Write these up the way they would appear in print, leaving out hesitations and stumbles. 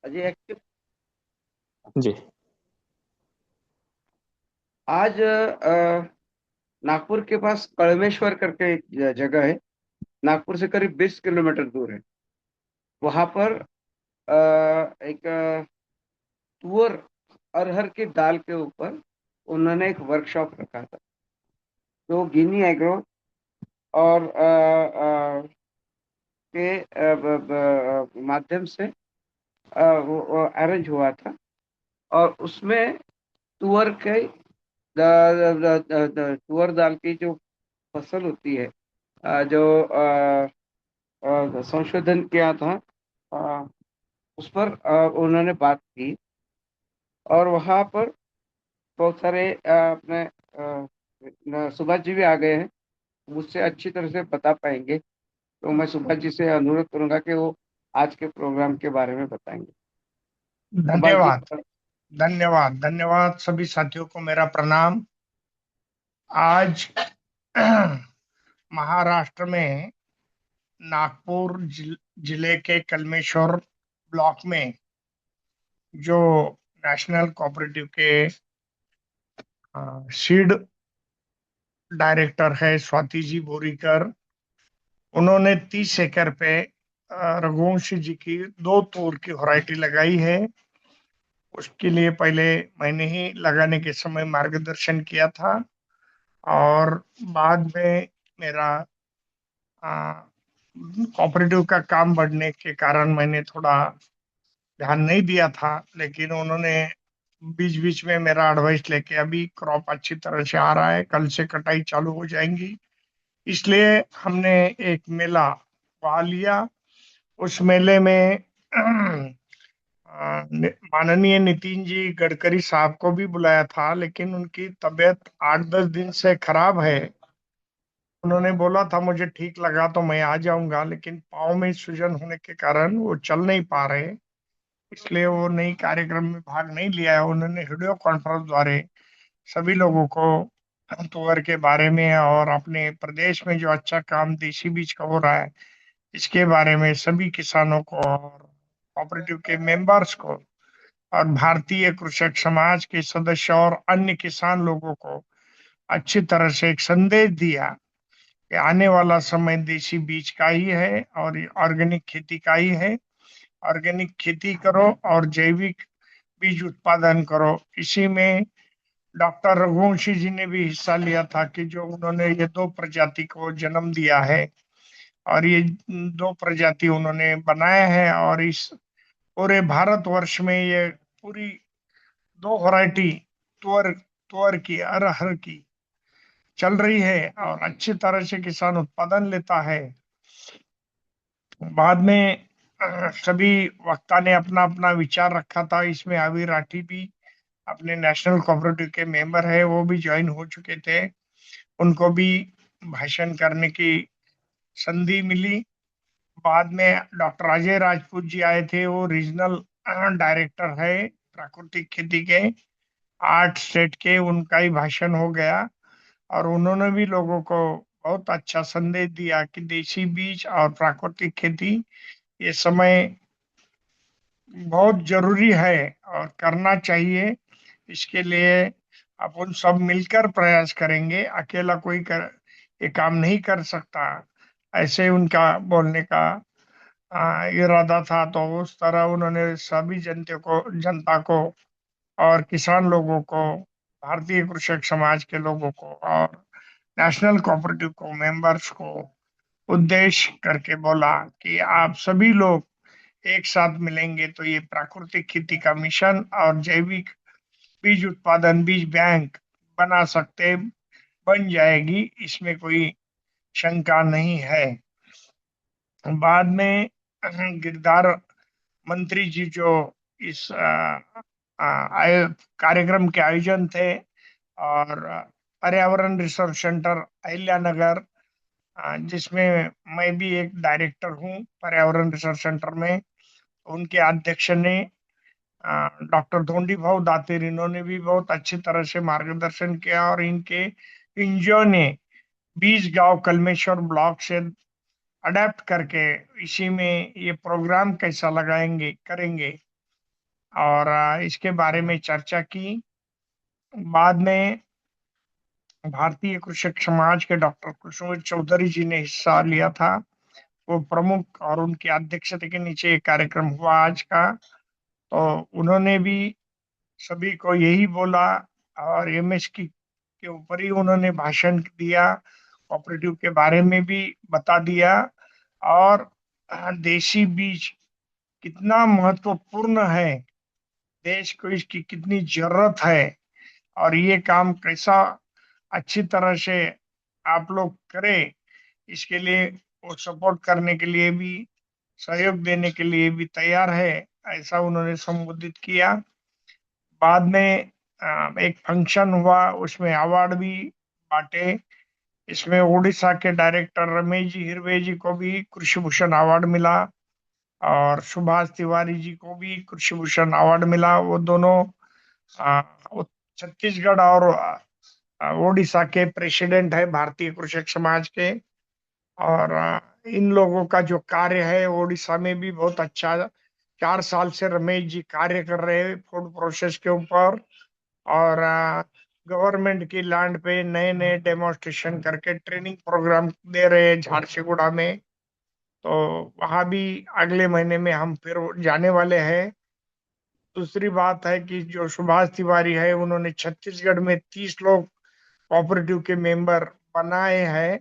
Ajay active. जी। आज नागपुर के पास कड़मेश्वर करके एक जगह है। नागपुर से करीब 20 किलोमीटर दूर है। वहां पर एक तुअर अरहर की दाल के ऊपर उन्होंने एक वर्कशॉप रखा था। तो गिनी एग्रो और के माध्यम से वो अरेंज हुआ था। और उसमें तुअर के तुअर दाल की जो फसल होती है, जो संशोधन किया था, अ, उस पर उन्होंने बात की। और वहाँ पर बहुत सारे अपने सुभाष जी भी आ गए हैं। मुझसे अच्छी तरह से बता पाएंगे। तो मैं सुभाष जी से अनुरोध करूंगा कि वो आज के प्रोग्राम के बारे में बताएंगे। सुभाष जी। धन्यवाद। धन्यवाद धन्यवाद सभी साथियों को मेरा प्रणाम। आज महाराष्ट्र में नागपुर जिले के कलमेश्वर ब्लॉक में जो नेशनल कोऑपरेटिव के सीड डायरेक्टर है स्वाति जी बोरीकर, उन्होंने 30 एकड़ पे रघुवंशी जी की 2 तूर की वैरायटी लगाई है। उसके लिए पहले मैंने ही लगाने के समय मार्गदर्शन किया था, और बाद में मेरा कोऑपरेटिव का काम बढ़ने के कारण मैंने थोड़ा ध्यान नहीं दिया था। लेकिन उन्होंने बीच बीच में मेरा एडवाइस लेके अभी क्रॉप अच्छी तरह से आ रहा है, कल से कटाई चालू हो जाएंगी। इसलिए हमने एक मेला पा लिया। उस मेले में माननीय नितिन जी गडकरी साहब को भी बुलाया था, लेकिन उनकी तबीयत 8-10 दिन से खराब है। उन्होंने बोला था मुझे ठीक लगा तो मैं आ जाऊंगा, लेकिन पाँव में सूजन होने के कारण वो चल नहीं पा रहे, इसलिए वो नई कार्यक्रम में भाग नहीं लिया है। उन्होंने वीडियो कॉन्फ्रेंस द्वारा सभी लोगों को तुअर के बारे में और अपने प्रदेश में जो अच्छा काम देसी बीज का हो रहा है इसके बारे में सभी किसानों को और कोऑपरेटिव के मेंबर्स को और भारतीय कृषक समाज के सदस्य और अन्य किसान लोगों को अच्छी तरह से एक संदेश दिया कि आने वाला समय देसी बीज का ही है और ऑर्गेनिक खेती का ही है। ऑर्गेनिक खेती करो और जैविक बीज उत्पादन करो। इसी में डॉक्टर रघुवंशी जी ने भी हिस्सा लिया था कि जो उन्होंने ये 2 प्रजाति को जन्म दिया है, और ये 2 प्रजाति उन्होंने बनाया है। और इस पूरे भारतवर्ष में ये पूरी 2 वैरायटी तुअर तुअर की अरहर की चल रही है और अच्छी तरह से किसान उत्पादन लेता है। बाद में सभी वक्ता ने अपना अपना विचार रखा था। इसमें अभी राठी भी अपने नेशनल कोऑपरेटिव के मेंबर है, वो भी ज्वाइन हो चुके थे। उनको भी भाषण करने की संधि मिली। बाद में डॉक्टर अजय राजपूत जी आए थे, वो रीजनल डायरेक्टर है प्राकृतिक खेती के 8 स्टेट के, उनका ही भाषण हो गया। और उन्होंने भी लोगों को बहुत अच्छा संदेश दिया कि देसी बीज और प्राकृतिक खेती ये समय बहुत जरूरी है और करना चाहिए। इसके लिए अपन सब मिलकर प्रयास करेंगे, अकेला कोई ये काम नहीं कर सकता। ऐसे उनका बोलने का इरादा था। तो उस तरह उन्होंने सभी जनता को और किसान लोगों को, भारतीय कृषक समाज के लोगों को और नेशनल कोऑपरेटिव को मेंबर्स को उद्देश्य करके बोला कि आप सभी लोग एक साथ मिलेंगे तो ये प्राकृतिक खेती का मिशन और जैविक बीज उत्पादन बीज बैंक बना सकते, बन जाएगी, इसमें कोई शंका नहीं है। बाद में गिरधार मंत्री जी जो इस कार्यक्रम के आयोजन थे, और पर्यावरण रिसर्च सेंटर अहिल्यानगर, जिसमें मैं भी एक डायरेक्टर हूँ पर्यावरण रिसर्च सेंटर में, उनके अध्यक्ष ने डॉक्टर धोंडी भाऊ दातिर, इन्होंने भी बहुत अच्छी तरह से मार्गदर्शन किया। और इनके एनजीओ ने 20 गांव कलमेश्वर ब्लॉक से अडेप्ट करके इसी में ये प्रोग्राम कैसा लगाएंगे करेंगे, और इसके बारे में चर्चा की। बाद में भारतीय कृषक समाज के डॉक्टर कृष्णवीर चौधरी जी ने हिस्सा लिया था, वो प्रमुख, और उनकी अध्यक्षता के नीचे ये कार्यक्रम हुआ आज का। तो उन्होंने भी सभी को यही बोला, और एमएसपी के ऊपर ही उन्होंने भाषण दिया, कोऑपरेटिव के बारे में भी बता दिया, और देशी बीज कितना महत्वपूर्ण है, देश को इसकी कितनी जरूरत है, और ये काम कैसा अच्छी तरह से आप लोग करें, इसके लिए वो सपोर्ट करने के लिए भी, सहयोग देने के लिए भी तैयार है, ऐसा उन्होंने संबोधित किया। बाद में एक फंक्शन हुआ, उसमें अवार्ड भी बांटे। इसमें उड़ीसा के डायरेक्टर रमेश जी हिरवे जी को भी कृषि भूषण अवार्ड मिला, और सुभाष तिवारी जी को भी कृषि भूषण अवार्ड मिला। वो दोनों वो छत्तीसगढ़ और उड़ीसा के प्रेसिडेंट है भारतीय कृषक समाज के। और इन लोगों का जो कार्य है उड़ीसा में भी बहुत अच्छा, 4 साल से रमेश जी कार्य कर रहे हैं फूड प्रोसेस के ऊपर, और गवर्नमेंट की लैंड पे नए नए डेमोन्स्ट्रेशन करके ट्रेनिंग प्रोग्राम दे रहे हैं झारसीगुड़ा में। तो वहां भी अगले महीने में हम फिर जाने वाले हैं। दूसरी बात है कि जो सुभाष तिवारी है, उन्होंने छत्तीसगढ़ में 30 लोग कोऑपरेटिव के मेंबर बनाए हैं,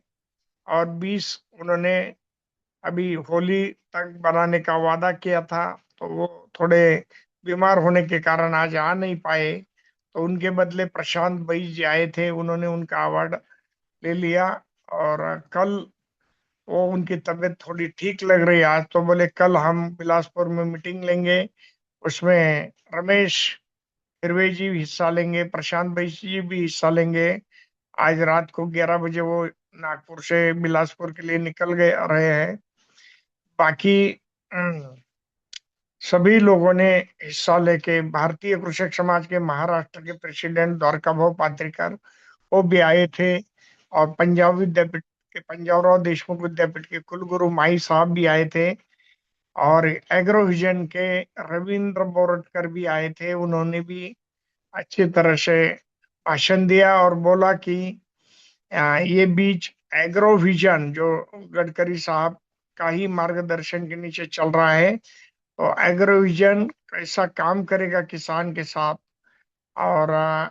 और 20 उन्होंने अभी होली तक बनाने का वादा किया था। तो वो थोड़े बीमार होने के कारण आज आ नहीं पाए, तो उनके बदले प्रशांत भाई जी आए थे, उन्होंने उनका अवार्ड ले लिया। और कल वो उनकी तबीयत थोड़ी ठीक लग रही है, आज तो बोले कल हम बिलासपुर में मीटिंग लेंगे, उसमें रमेश हिरवे जी भी हिस्सा लेंगे, प्रशांत भाई जी भी हिस्सा लेंगे। आज रात को 11 बजे वो नागपुर से बिलासपुर के लिए निकल गए रहे हैं। बाकी सभी लोगों ने हिस्सा लेके, भारतीय कृषक समाज के महाराष्ट्र के प्रेसिडेंट द्वारका भाऊ पात्रिकर वो भी आए थे, और पंजाब विद्यापीठ के, पंजाबराव देशमुख विद्यापीठ के कुलगुरु माई साहब भी आए थे, और एग्रोविजन के रविंद्र बोरटकर भी आए थे। उन्होंने भी अच्छी तरह से भाषण दिया और बोला कि ये बीज एग्रोविजन जो गडकरी साहब का ही मार्गदर्शन के नीचे चल रहा है, तो एग्रोविजन कैसा काम करेगा किसान के साथ, और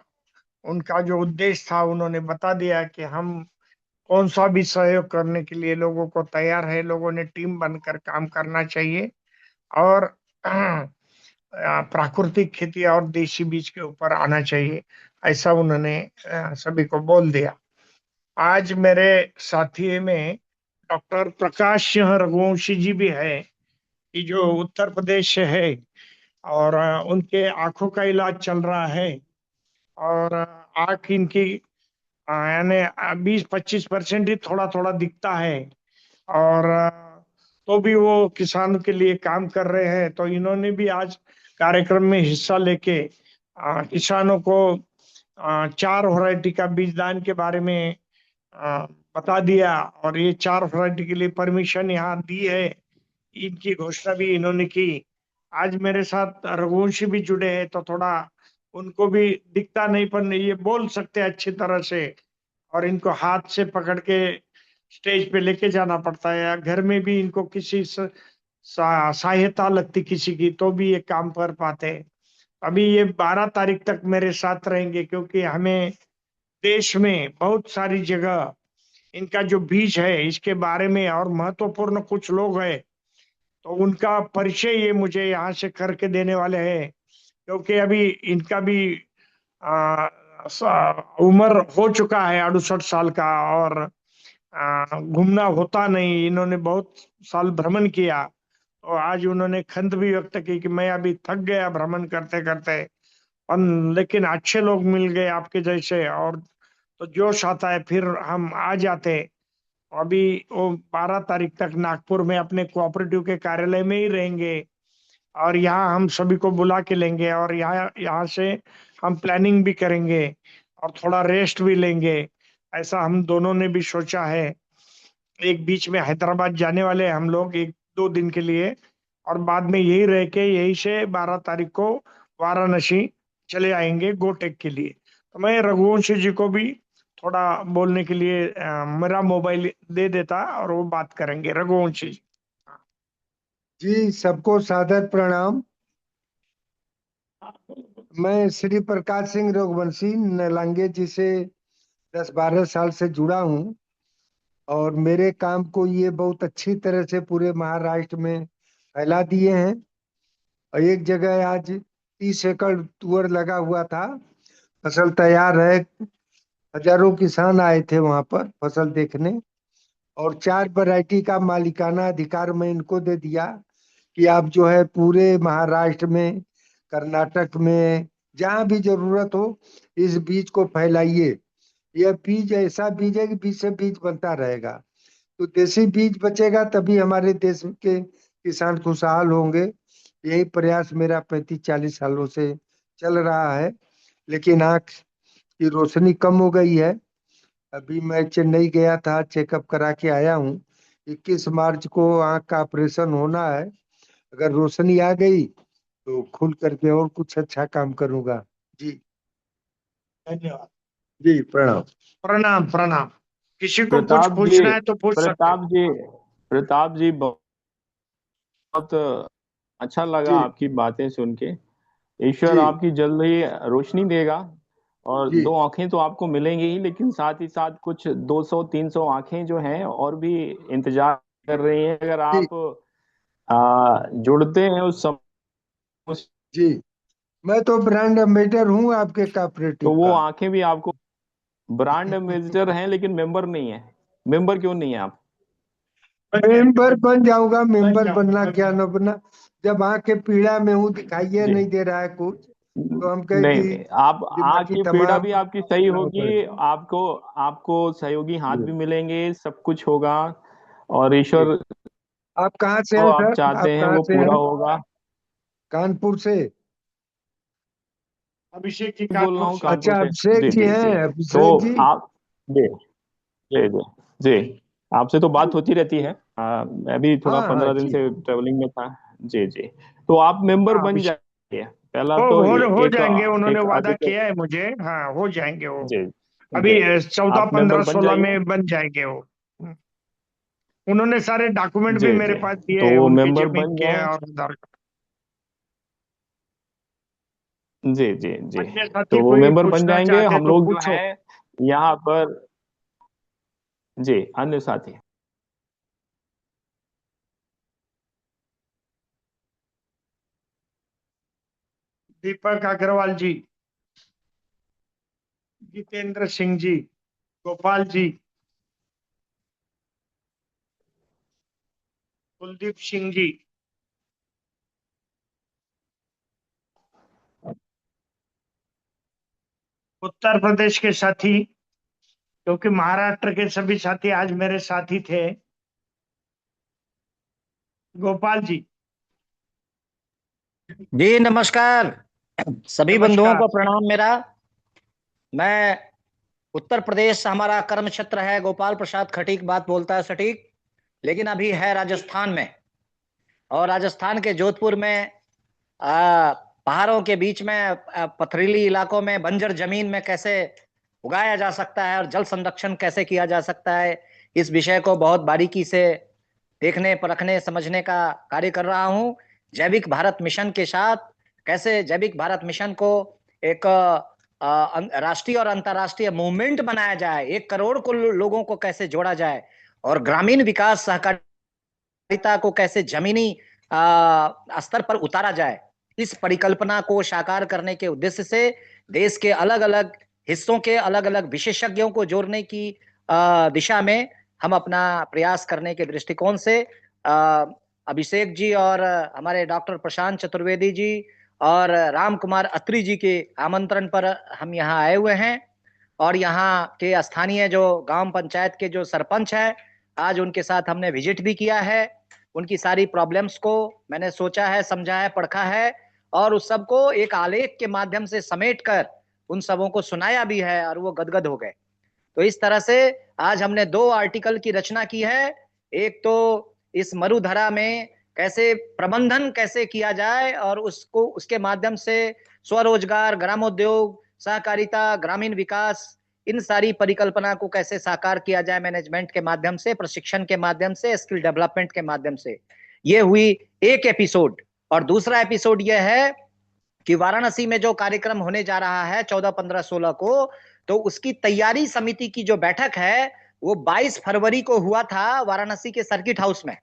उनका जो उद्देश्य था उन्होंने बता दिया कि हम कौन सा भी सहयोग करने के लिए लोगों को तैयार है, लोगों ने टीम बनकर काम करना चाहिए, और प्राकृतिक खेती और देशी बीज के ऊपर आना चाहिए, ऐसा उन्होंने सभी को बोल दिया। आज मेरे साथी में डॉक्टर प्रकाश सिंह रघुवंशी जी भी है, कि जो उत्तर प्रदेश से है, और उनके आंखों का इलाज चल रहा है, और आंख इनकी यानी 20-25% ही थोड़ा थोड़ा दिखता है, और तो भी वो किसानों के लिए काम कर रहे हैं। तो इन्होंने भी आज कार्यक्रम में हिस्सा लेके किसानों को 4 वैरायटी का बीजदान के बारे में अ, बता दिया, और ये 4 वैरायटी के लिए परमिशन यहाँ दी है, इनकी घोषणा भी इन्होंने की। आज मेरे साथ रघुवंशी भी जुड़े हैं, तो थोड़ा उनको भी दिखता नहीं पर ये बोल सकते हैं अच्छी तरह से, और इनको हाथ से पकड़ के स्टेज पे लेके जाना पड़ता है, या घर में भी इनको किसी सहायता लगती किसी की तो भी ये काम कर पाते हैं। अभी ये 12 तारीख तक मेरे साथ रहेंगे, क्योंकि हमें देश में बहुत सारी जगह इनका जो बीज है इसके बारे में, और महत्वपूर्ण कुछ लोग हैं, तो उनका परिचय ये मुझे यहाँ से करके देने वाले हैं। क्योंकि अभी इनका भी आ, उम्र हो चुका है 68 साल का, और घूमना होता नहीं, इन्होंने बहुत साल भ्रमण किया, और आज उन्होंने खंत भी व्यक्त की कि मैं अभी थक गया भ्रमण करते करते, और लेकिन अच्छे लोग मिल गए आपके जैसे, और तो जोश आता है, फिर हम आ जाते। अभी वो 12 तारीख तक नागपुर में अपने कोऑपरेटिव के कार्यालय में ही रहेंगे, और यहाँ हम सभी को बुला के लेंगे, और यहाँ यहाँ से हम प्लानिंग भी करेंगे, और थोड़ा रेस्ट भी लेंगे, ऐसा हम दोनों ने भी सोचा है। एक बीच में हैदराबाद जाने वाले हैं हम लोग 1-2 दिन के लिए, और बाद में यही रह के यही से 12 तारीख को वाराणसी चले आएंगे गोटेक के लिए। तो मैं रघुवंशी जी को भी थोड़ा बोलने के लिए मेरा मोबाइल दे देता और वो बात करेंगे। रघुवंशी जी। जी, सबको सादर प्रणाम। मैं श्री प्रकाश सिंह रघुवंशी नलांगे जी से 10-12 साल से जुड़ा हूँ और मेरे काम को ये बहुत अच्छी तरह से पूरे महाराष्ट्र में फैला दिए हैं। और एक जगह आज 30 एकड़ तुअर लगा हुआ था, फसल तैयार है। हजारों किसान आए थे वहां पर फसल देखने और 4 वैरायटी का मालिकाना अधिकार मैं इनको दे दिया कि आप जो है पूरे महाराष्ट्र में, कर्नाटक में, जहां भी जरूरत हो इस बीज को फैलाइए। यह बीज ऐसा बीज है कि बीज से बीज बनता रहेगा। तो देसी बीज बचेगा तभी हमारे देश के किसान खुशहाल होंगे। यही प्रयास मेरा 35-40 सालों से चल रहा है। लेकिन आंख की रोशनी कम हो गई है। अभी मैं चेन्नई गया था, चेकअप करा के आया हूँ। 21 मार्च को आंख का ऑपरेशन होना है। अगर रोशनी आ गई तो खुल करके और कुछ अच्छा काम करूंगा। जी, धन्यवाद। जी प्रणाम। प्रणाम प्रणाम। किसी को कुछ प्रताप जी, पूछना है तो पूछ सकते प्रताप जी, प्रताप जी, बहुत अच्छा लगा जी, आपकी बातें सुन के। ईश्वर जी, आपकी जल्द ही रोशनी देगा। और जी, 2 आंखें तो आपको मिलेंगी ही, लेकिन साथ ही साथ कुछ 200-300 आंखें जो हैं और भी इंतजार कर रही हैं। अगर जी, आप जुड़ते हैं जी। मैं तो ब्रांड एम्बेसडर हूँ आपके तो कोऑपरेटिव वो का। आंखें भी आपको। ब्रांड एम्बेसडर हैं लेकिन मेंबर नहीं है। मेंबर क्यों नहीं है आप? हैं। मेंबर बन जाऊंगा। बन मेंबर जाओ बनना बन क्या जाओ। न बनना। जब आंख के पीड़ा में हूँ, दिखाइए जी। नहीं दे रहा है कुछ, तो हम कहे नहीं कि नहीं, आप आँख दिमागी की पीड़ा तमाम भी आपकी सही लाना होगी। पड़ेगा। आपको आपको सहयोगी हाथ जी, भी मिलेंगे, सब कुछ होगा। और जी। ईश्वर आप कहाँ से जो हैं आप सर? चाहते आप हैं कहाँ वो से पूरा हैं? होगा। कानपुर से? अभिषेक जी बोल रहा कानपुर हूँ से। कानपुर अच्छा, से। अभिषेक जी जी जी जी। हैं? तो अभिषेक जी। आप। जी जी जी जी। आपसे तो बात होती रहती है। मैं भी थोड़ा हाँ, हाँ 15 दिन जी। से ट्रेवलिंग में था। जी जी। तो आप मेंबर हाँ बन अभिषेक। जाइए। पहला हो तो हो हो एक जाएंगे, उन्होंने एक वादा अधिक। किया है मुझे। हाँ हो जाएंगे वो। जी अभी जी। 14, आप मेंबर 15, बन 16 जाइए। में बन जाएंगे वो। उन्होंने सारे डॉक्यूमेंट भी जी मेरे जी। पास दिए तो हैं, वो उनकी मेंबर जमीन बन के जाए। और आधार कार्ड। जी जी जी। अन्य साथी तो वो कोई मेंबर बन पूछना जाएंगे। चाहते हम तो लोग जो पूछो। हैं यहाँ पर। जी। अन्य साथी। दीपक अग्रवाल जी, जितेंद्र सिंह जी, गोपाल जी, कुलदीप सिंह जी, उत्तर प्रदेश के साथी, क्योंकि महाराष्ट्र के सभी साथी आज मेरे साथी थे। गोपाल जी। जी नमस्कार। सभी बंधुओं नमस्कार। को प्रणाम मेरा। मैं उत्तर प्रदेश, हमारा कर्म क्षेत्र है। गोपाल प्रसाद खटीक बात बोलता है सटीक, लेकिन अभी है राजस्थान में। और राजस्थान के जोधपुर में पहाड़ों के बीच में, पथरीली इलाकों में, बंजर जमीन में कैसे उगाया जा सकता है और जल संरक्षण कैसे किया जा सकता है, इस विषय को बहुत बारीकी से देखने, परखने, समझने का कार्य कर रहा हूँ। जैविक भारत मिशन के साथ कैसे जैविक भारत मिशन को एक राष्ट्रीय और अंतर्राष्ट्रीय मूवमेंट बनाया जाए, 1 करोड़ को लोगों को कैसे जोड़ा जाए, और ग्रामीण विकास सहकारिता को कैसे जमीनी स्तर पर उतारा जाए, इस परिकल्पना को साकार करने के उद्देश्य से देश के अलग अलग हिस्सों के अलग अलग विशेषज्ञों को जोड़ने की दिशा में हम अपना प्रयास करने के दृष्टिकोण से अभिषेक जी और हमारे डॉक्टर प्रशांत चतुर्वेदी जी और राम कुमार अत्री जी के आमंत्रण पर हम यहाँ आए हुए हैं। और यहाँ के स्थानीय जो गांव पंचायत के जो सरपंच है, आज उनके साथ हमने विजिट भी किया है। उनकी सारी प्रॉब्लम्स को मैंने सोचा है, समझा है, पढ़ा है, और उस सबको एक आलेख के माध्यम से समेट कर उन सबों को सुनाया भी है, और वो गदगद हो गए। तो इस तरह से आज हमने 2 आर्टिकल की रचना की है। एक तो इस मरुधरा में कैसे प्रबंधन कैसे किया जाए और उसको उसके माध्यम से स्वरोजगार, ग्रामोद्योग, सहकारिता, ग्रामीण विकास, इन सारी परिकल्पना को कैसे साकार किया जाए मैनेजमेंट के माध्यम से, प्रशिक्षण के माध्यम से, स्किल डेवलपमेंट के माध्यम से। ये हुई एक एपिसोड। और दूसरा एपिसोड यह है कि वाराणसी में जो कार्यक्रम होने जा रहा है 14, 15, 16 को, तो उसकी तैयारी समिति की जो बैठक है वो 22 फरवरी को हुआ था वाराणसी के सर्किट हाउस में,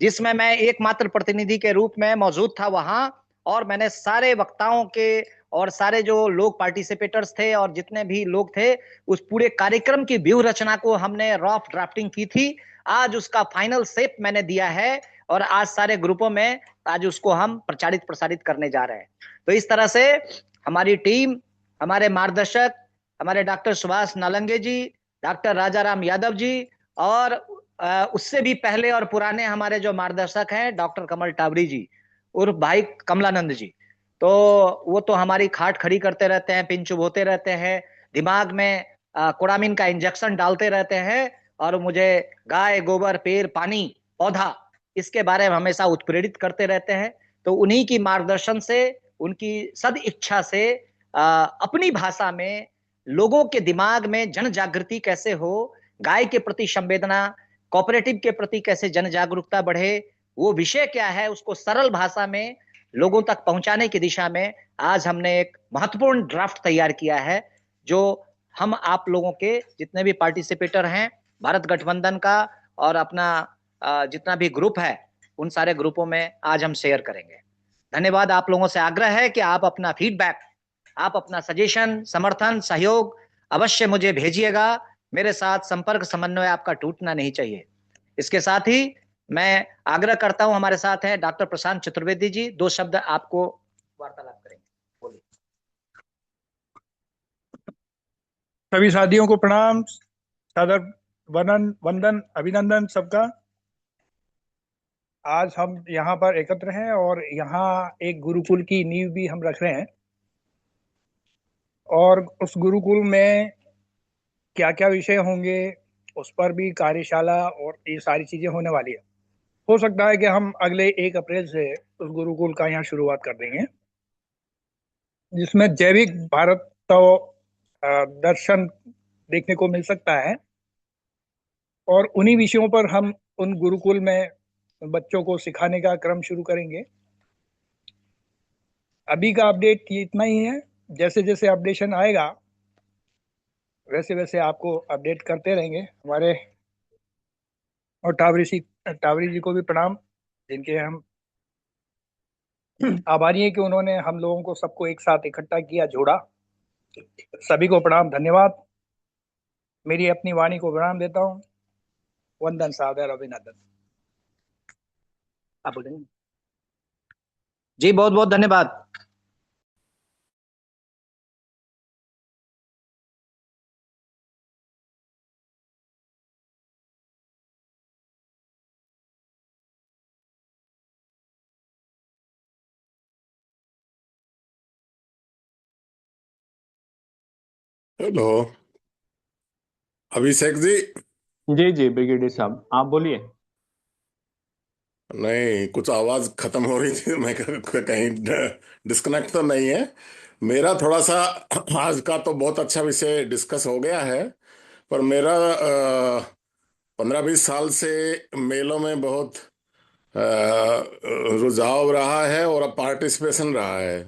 जिसमें मैं एकमात्र प्रतिनिधि के रूप में मौजूद था वहां। और मैंने सारे वक्ताओं के और सारे जो लोग पार्टिसिपेटर्स थे और जितने भी लोग थे, उस पूरे कार्यक्रम की व्यूह रचना को हमने रफ ड्राफ्टिंग की थी। आज उसका फाइनल शेप मैंने दिया है और आज सारे ग्रुपों में आज उसको हम प्रचारित प्रसारित करने जा रहे हैं। तो इस तरह से हमारी टीम, हमारे मार्गदर्शक, हमारे डॉक्टर सुभाष नालंगे जी, डॉक्टर राजाराम यादव जी, और उससे भी पहले और पुराने हमारे जो मार्गदर्शक हैं डॉक्टर कमल टावरी जी उर्फ भाई कमलानंद जी, तो वो तो हमारी खाट खड़ी करते रहते हैं, पिन चुभोते रहते हैं, दिमाग में कोडामिन का इंजेक्शन डालते रहते हैं और मुझे गाय, गोबर, पेड़, पानी, पौधा इसके बारे में हमेशा उत्प्रेरित करते रहते हैं। तो उन्हीं की मार्गदर्शन से, उनकी सद इच्छा से अपनी भाषा में लोगों के दिमाग में जन जागृति कैसे हो, गाय के प्रति संवेदना, कोऑपरेटिव के प्रति कैसे जन जागरूकता बढ़े, वो विषय क्या है उसको सरल भाषा में लोगों तक पहुंचाने की दिशा में आज हमने एक महत्वपूर्ण ड्राफ्ट तैयार किया है, जो हम आप लोगों के जितने भी पार्टिसिपेटर हैं भारत गठबंधन का और अपना जितना भी ग्रुप है उन सारे ग्रुपों में आज हम शेयर करेंगे। धन्यवाद। आप लोगों से आग्रह है कि आप अपना फीडबैक, आप अपना सजेशन, समर्थन, सहयोग अवश्य मुझे भेजिएगा। मेरे साथ संपर्क समन्वय आपका टूटना नहीं चाहिए। इसके साथ ही मैं आग्रह करता हूं, हमारे साथ हैं डॉक्टर प्रशांत चतुर्वेदी जी, 2 शब्द आपको वार्तालाप करेंगे। बोलिए। सभी साथियों को प्रणाम, सादर वंदन, अभिनंदन सबका। आज हम यहाँ पर एकत्र हैं और यहाँ एक गुरुकुल की नींव भी हम रख रहे हैं और उस गुरुकुल में क्या क्या विषय होंगे उस पर भी कार्यशाला और ये सारी चीजें होने वाली है। हो सकता है कि हम अगले 1 अप्रैल से उस गुरुकुल का यहाँ शुरुआत कर देंगे, जिसमें जैविक भारत तो दर्शन देखने को मिल सकता है और उन्हीं विषयों पर हम उन गुरुकुल में बच्चों को सिखाने का क्रम शुरू करेंगे। अभी का अपडेट ये इतना ही है। जैसे जैसे अपडेशन आएगा वैसे वैसे आपको अपडेट करते रहेंगे। हमारे और टावरी जी को भी प्रणाम, जिनके हम आभारी हैं कि उन्होंने हम लोगों को सबको एक साथ इकट्ठा किया, जोड़ा। सभी को प्रणाम, धन्यवाद। मेरी अपनी वाणी को विराम देता हूँ। वंदन, सादर, अभिनंदन। आप बोलेंगे जी। बहुत बहुत धन्यवाद। हेलो अभिषेक जी। जी जी ब्रिगेडियर साहब, आप बोलिए। नहीं, कुछ आवाज खत्म हो रही थी, मैं कहीं डिस्कनेक्ट तो नहीं है। मेरा थोड़ा सा आज का तो बहुत अच्छा विषय डिस्कस हो गया है, पर मेरा 15-20 साल से मेलों में बहुत रुझाव रहा है और अब पार्टिसिपेशन रहा है।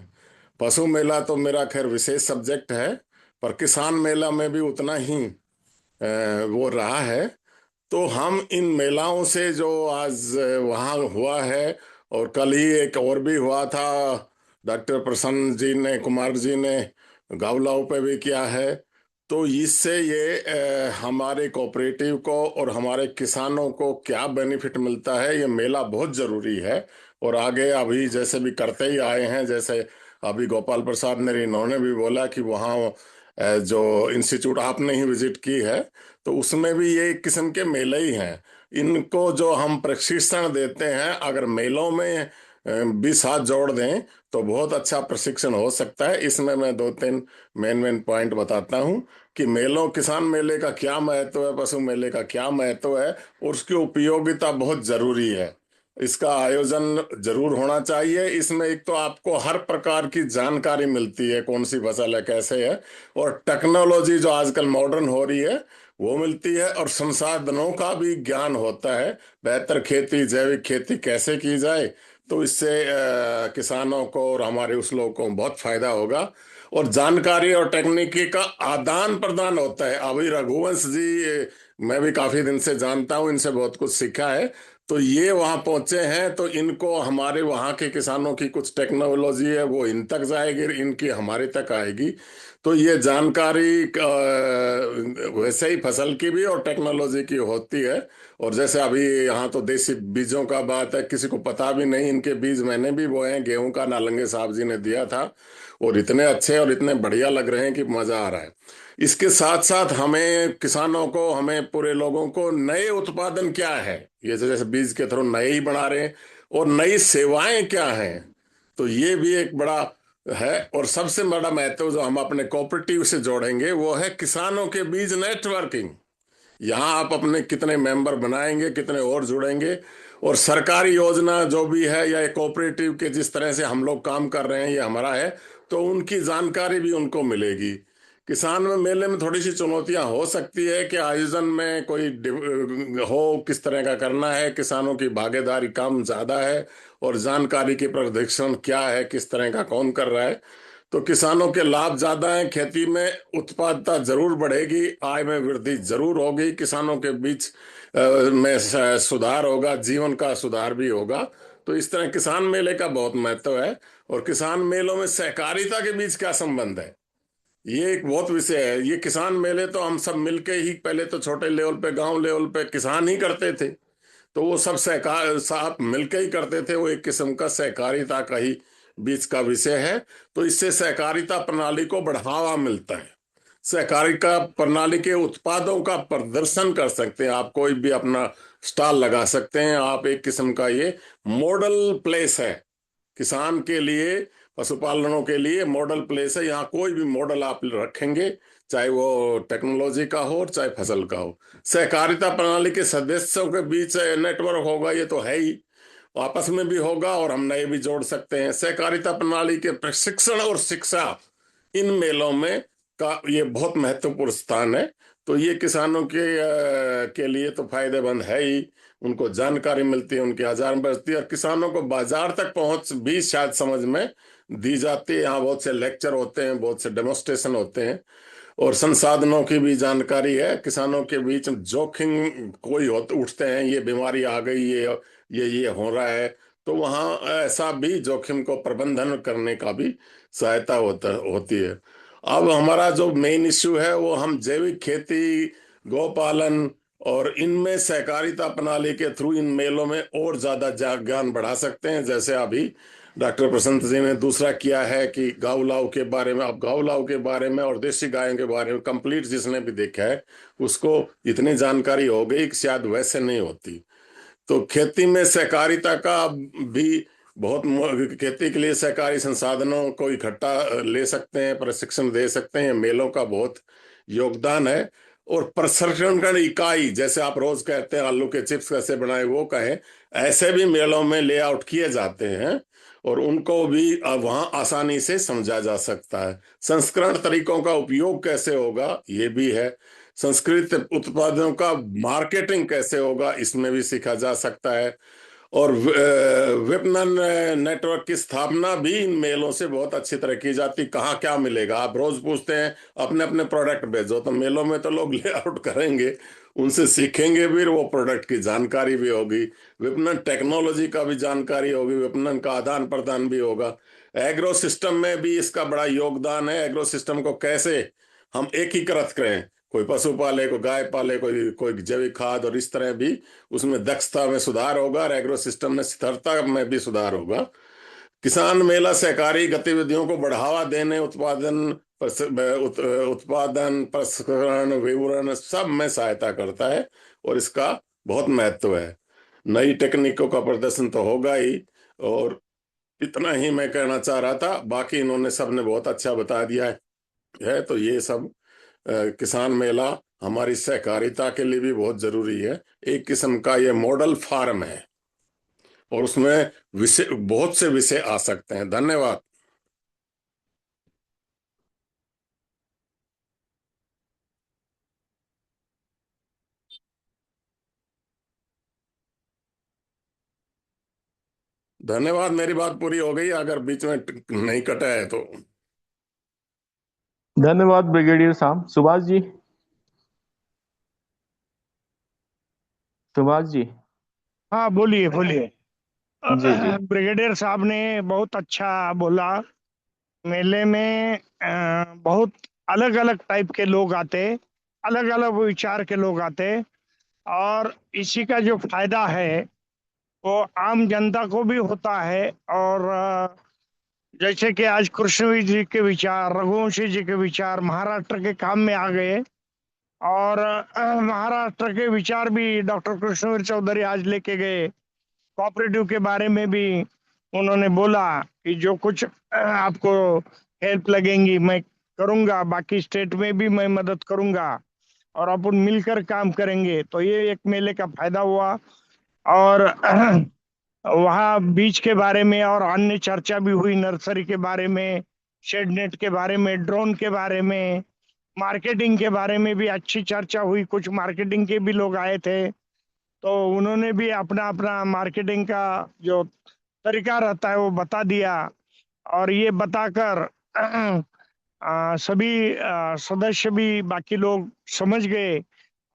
पशु मेला तो मेरा खैर विशेष सब्जेक्ट है, पर किसान मेला में भी उतना ही वो रहा है। तो हम इन मेलाओं से जो आज वहाँ हुआ है, और कल ही एक और भी हुआ था, डॉक्टर प्रसन्न जी ने, कुमार जी ने गावलाव पे भी किया है। तो इससे ये हमारे कोऑपरेटिव को और हमारे किसानों को क्या बेनिफिट मिलता है, ये मेला बहुत जरूरी है। और आगे अभी जैसे भी करते ही आए हैं, जैसे अभी गोपाल प्रसाद ने, इन्होंने भी बोला कि वहाँ जो इंस्टीट्यूट आपने ही विजिट की है, तो उसमें भी ये एक किस्म के मेले ही हैं। इनको जो हम प्रशिक्षण देते हैं, अगर मेलों में भी साथ जोड़ दें तो बहुत अच्छा प्रशिक्षण हो सकता है। इसमें मैं 2-3 मेन पॉइंट बताता हूं कि मेलों, किसान मेले का क्या महत्व है, पशु मेले का क्या महत्व है, और उसकी उपयोगिता बहुत जरूरी है। इसका आयोजन जरूर होना चाहिए। इसमें एक तो आपको हर प्रकार की जानकारी मिलती है, कौन सी फसल है, कैसे है, और टेक्नोलॉजी जो आजकल मॉडर्न हो रही है वो मिलती है, और संसाधनों का भी ज्ञान होता है। बेहतर खेती, जैविक खेती कैसे की जाए, तो इससे किसानों को और हमारे उस लोगों को बहुत फायदा होगा। और जानकारी और टेक्निकी का आदान प्रदान होता है। अभी रघुवंश जी, मैं भी काफी दिन से जानता हूँ, इनसे बहुत कुछ सीखा है। तो ये वहां पहुंचे हैं, तो इनको हमारे वहां के किसानों की कुछ टेक्नोलॉजी है वो इन तक जाएगी, इनकी हमारे तक आएगी। तो ये जानकारी वैसे ही फसल की भी और टेक्नोलॉजी की होती है। और जैसे अभी यहाँ तो देसी बीजों का बात है, किसी को पता भी नहीं, इनके बीज मैंने भी बोए हैं, गेहूं का नालंगे साहब जी ने दिया था, और इतने अच्छे और इतने बढ़िया लग रहे हैं कि मजा आ रहा है। इसके साथ साथ हमें किसानों को, हमें पूरे लोगों को नए उत्पादन क्या है, ये जैसे बीज के थ्रू नए ही बना रहे हैं, और नई सेवाएं क्या हैं, तो ये भी एक बड़ा है। और सबसे बड़ा महत्व जो हम अपने कोऑपरेटिव से जोड़ेंगे वो है किसानों के बीच नेटवर्किंग। यहाँ आप अपने कितने मेंबर बनाएंगे, कितने और जुड़ेंगे, और सरकारी योजना जो भी है या कोऑपरेटिव के जिस तरह से हम लोग काम कर रहे हैं ये हमारा है, तो उनकी जानकारी भी उनको मिलेगी। किसान में मेले में थोड़ी सी चुनौतियां हो सकती है कि आयोजन में कोई हो, किस तरह का करना है, किसानों की भागीदारी कम ज्यादा है, और जानकारी की प्रशिक्षण क्या है, किस तरह का कौन कर रहा है। तो किसानों के लाभ ज्यादा हैं, खेती में उत्पादकता जरूर बढ़ेगी, आय में वृद्धि जरूर होगी, किसानों के बीच में सुधार होगा, जीवन का सुधार भी होगा। तो इस तरह किसान मेले का बहुत महत्व है। और किसान मेलों में सहकारिता के बीच क्या संबंध है, ये एक बहुत विषय है। ये किसान मेले तो हम सब मिलके ही, पहले तो छोटे लेवल पे, गांव लेवल पे किसान ही करते थे, तो वो सब सहकार साथ मिलके ही करते थे, वो एक किस्म का सहकारिता का ही बीच का विषय है। तो इससे सहकारिता प्रणाली को बढ़ावा मिलता है। सहकारिता प्रणाली के उत्पादों का प्रदर्शन कर सकते हैं, आप कोई भी अपना स्टॉल लगा सकते हैं, आप एक किस्म का ये मॉडल प्लेस है किसान के लिए, पशुपालनों के लिए मॉडल प्लेस है। यहाँ कोई भी मॉडल आप रखेंगे, चाहे वो टेक्नोलॉजी का हो और चाहे फसल का हो। सहकारिता प्रणाली के सदस्यों के बीच नेटवर्क होगा, ये तो है ही, आपस में भी होगा और हम नए भी जोड़ सकते हैं। सहकारिता प्रणाली के प्रशिक्षण और शिक्षा इन मेलों में का ये बहुत महत्वपूर्ण स्थान है। तो ये किसानों के लिए तो फायदेमंद है ही, उनको जानकारी मिलती है, उनकी आजार बढ़ती है, और किसानों को बाजार तक पहुंच भी शायद समझ में दी जाती है। यहाँ बहुत से लेक्चर होते हैं, बहुत से डेमोस्ट्रेशन होते हैं, और संसाधनों की भी जानकारी है। किसानों के बीच जोखिम कोई उठते हैं, ये बीमारी आ गई, ये हो रहा है, तो वहाँ ऐसा भी जोखिम को प्रबंधन करने का भी सहायता होती है। अब हमारा जो मेन इश्यू है वो हम जैविक खेती, गौपालन और इनमें सहकारिता प्रणाली के थ्रू इन मेलों में और ज्यादा ज्ञान बढ़ा सकते हैं। जैसे अभी डॉक्टर प्रसन्न जी ने दूसरा किया है कि गाँव के बारे में, अब गाँव के बारे में और देसी गायों के बारे में कंप्लीट जिसने भी देखा है उसको इतनी जानकारी हो गई कि शायद वैसे नहीं होती। तो खेती में सहकारिता का भी बहुत, खेती के लिए सहकारी संसाधनों को इकट्ठा ले सकते हैं, प्रशिक्षण दे सकते हैं, मेलों का बहुत योगदान है। और प्रसंस्करण इकाई, जैसे आप रोज कहते हैं आलू के चिप्स कैसे बनाए, वो कहें, ऐसे भी मेलों में लेआउट किए जाते हैं, और उनको भी वहां आसानी से समझा जा सकता है। संस्करण तरीकों का उपयोग कैसे होगा ये भी है। संस्कृत उत्पादों का मार्केटिंग कैसे होगा इसमें भी सीखा जा सकता है। और विपणन नेटवर्क की स्थापना भी इन मेलों से बहुत अच्छी तरह की जाती। कहाँ क्या मिलेगा, आप रोज पूछते हैं अपने अपने प्रोडक्ट भेजो, तो मेलों में तो लोग लेआउट करेंगे, उनसे सीखेंगे भी, वो प्रोडक्ट की जानकारी भी होगी, विपणन टेक्नोलॉजी का भी जानकारी होगी, विपणन का आदान प्रदान भी होगा। एग्रो सिस्टम में भी इसका बड़ा योगदान है। एग्रो सिस्टम को कैसे हम एकीकृत करें, कोई पशु पाले, कोई गाय पाले, कोई कोई जैविक खाद, और इस तरह भी उसमें दक्षता में सुधार होगा, और एग्रो सिस्टम में स्थिरता में भी सुधार होगा। किसान मेला सहकारी गतिविधियों को बढ़ावा देने, उत्पादन, प्रसंस्करण, विपणन सब में सहायता करता है, और इसका बहुत महत्व है। नई टेक्निकों का प्रदर्शन तो होगा ही, और इतना ही मैं कहना चाह रहा था, बाकी इन्होंने सबने बहुत अच्छा बता दिया है। तो ये सब किसान मेला हमारी सहकारिता के लिए भी बहुत जरूरी है। एक किस्म का ये मॉडल फार्म है, और उसमें विषय, बहुत से विषय आ सकते हैं। धन्यवाद। धन्यवाद, मेरी बात पूरी हो गई, अगर बीच में नहीं कटा है तो। धन्यवाद ब्रिगेडियर साहब। सुभाष जी, सुभाष जी। हाँ, बोलिए बोलिए। जी जी। ब्रिगेडियर साहब ने बहुत अच्छा बोला। मेले में बहुत अलग अलग टाइप के लोग आते, अलग अलग विचार के लोग आते, और इसी का जो फायदा है वो आम जनता को भी होता है। और जैसे कि आज कृष्णवीर जी के विचार, रघुवंशी जी के विचार महाराष्ट्र के काम में आ गए, और महाराष्ट्र के विचार भी डॉक्टर कृष्णवीर चौधरी आज लेके गए। कोऑपरेटिव के बारे में भी उन्होंने बोला कि जो कुछ आपको हेल्प लगेंगी मैं करूंगा, बाकी स्टेट में भी मैं मदद करूंगा, और अपन मिलकर काम करेंगे। तो ये एक मेले का फायदा हुआ। और वहाँ बीज के बारे में और अन्य चर्चा भी हुई, नर्सरी के बारे में, शेड नेट के बारे में, ड्रोन के बारे में, मार्केटिंग के बारे में भी अच्छी चर्चा हुई। कुछ मार्केटिंग के भी लोग आए थे, तो उन्होंने भी अपना अपना मार्केटिंग का जो तरीका रहता है वो बता दिया। और ये बताकर सभी सदस्य भी, बाकी लोग समझ गए।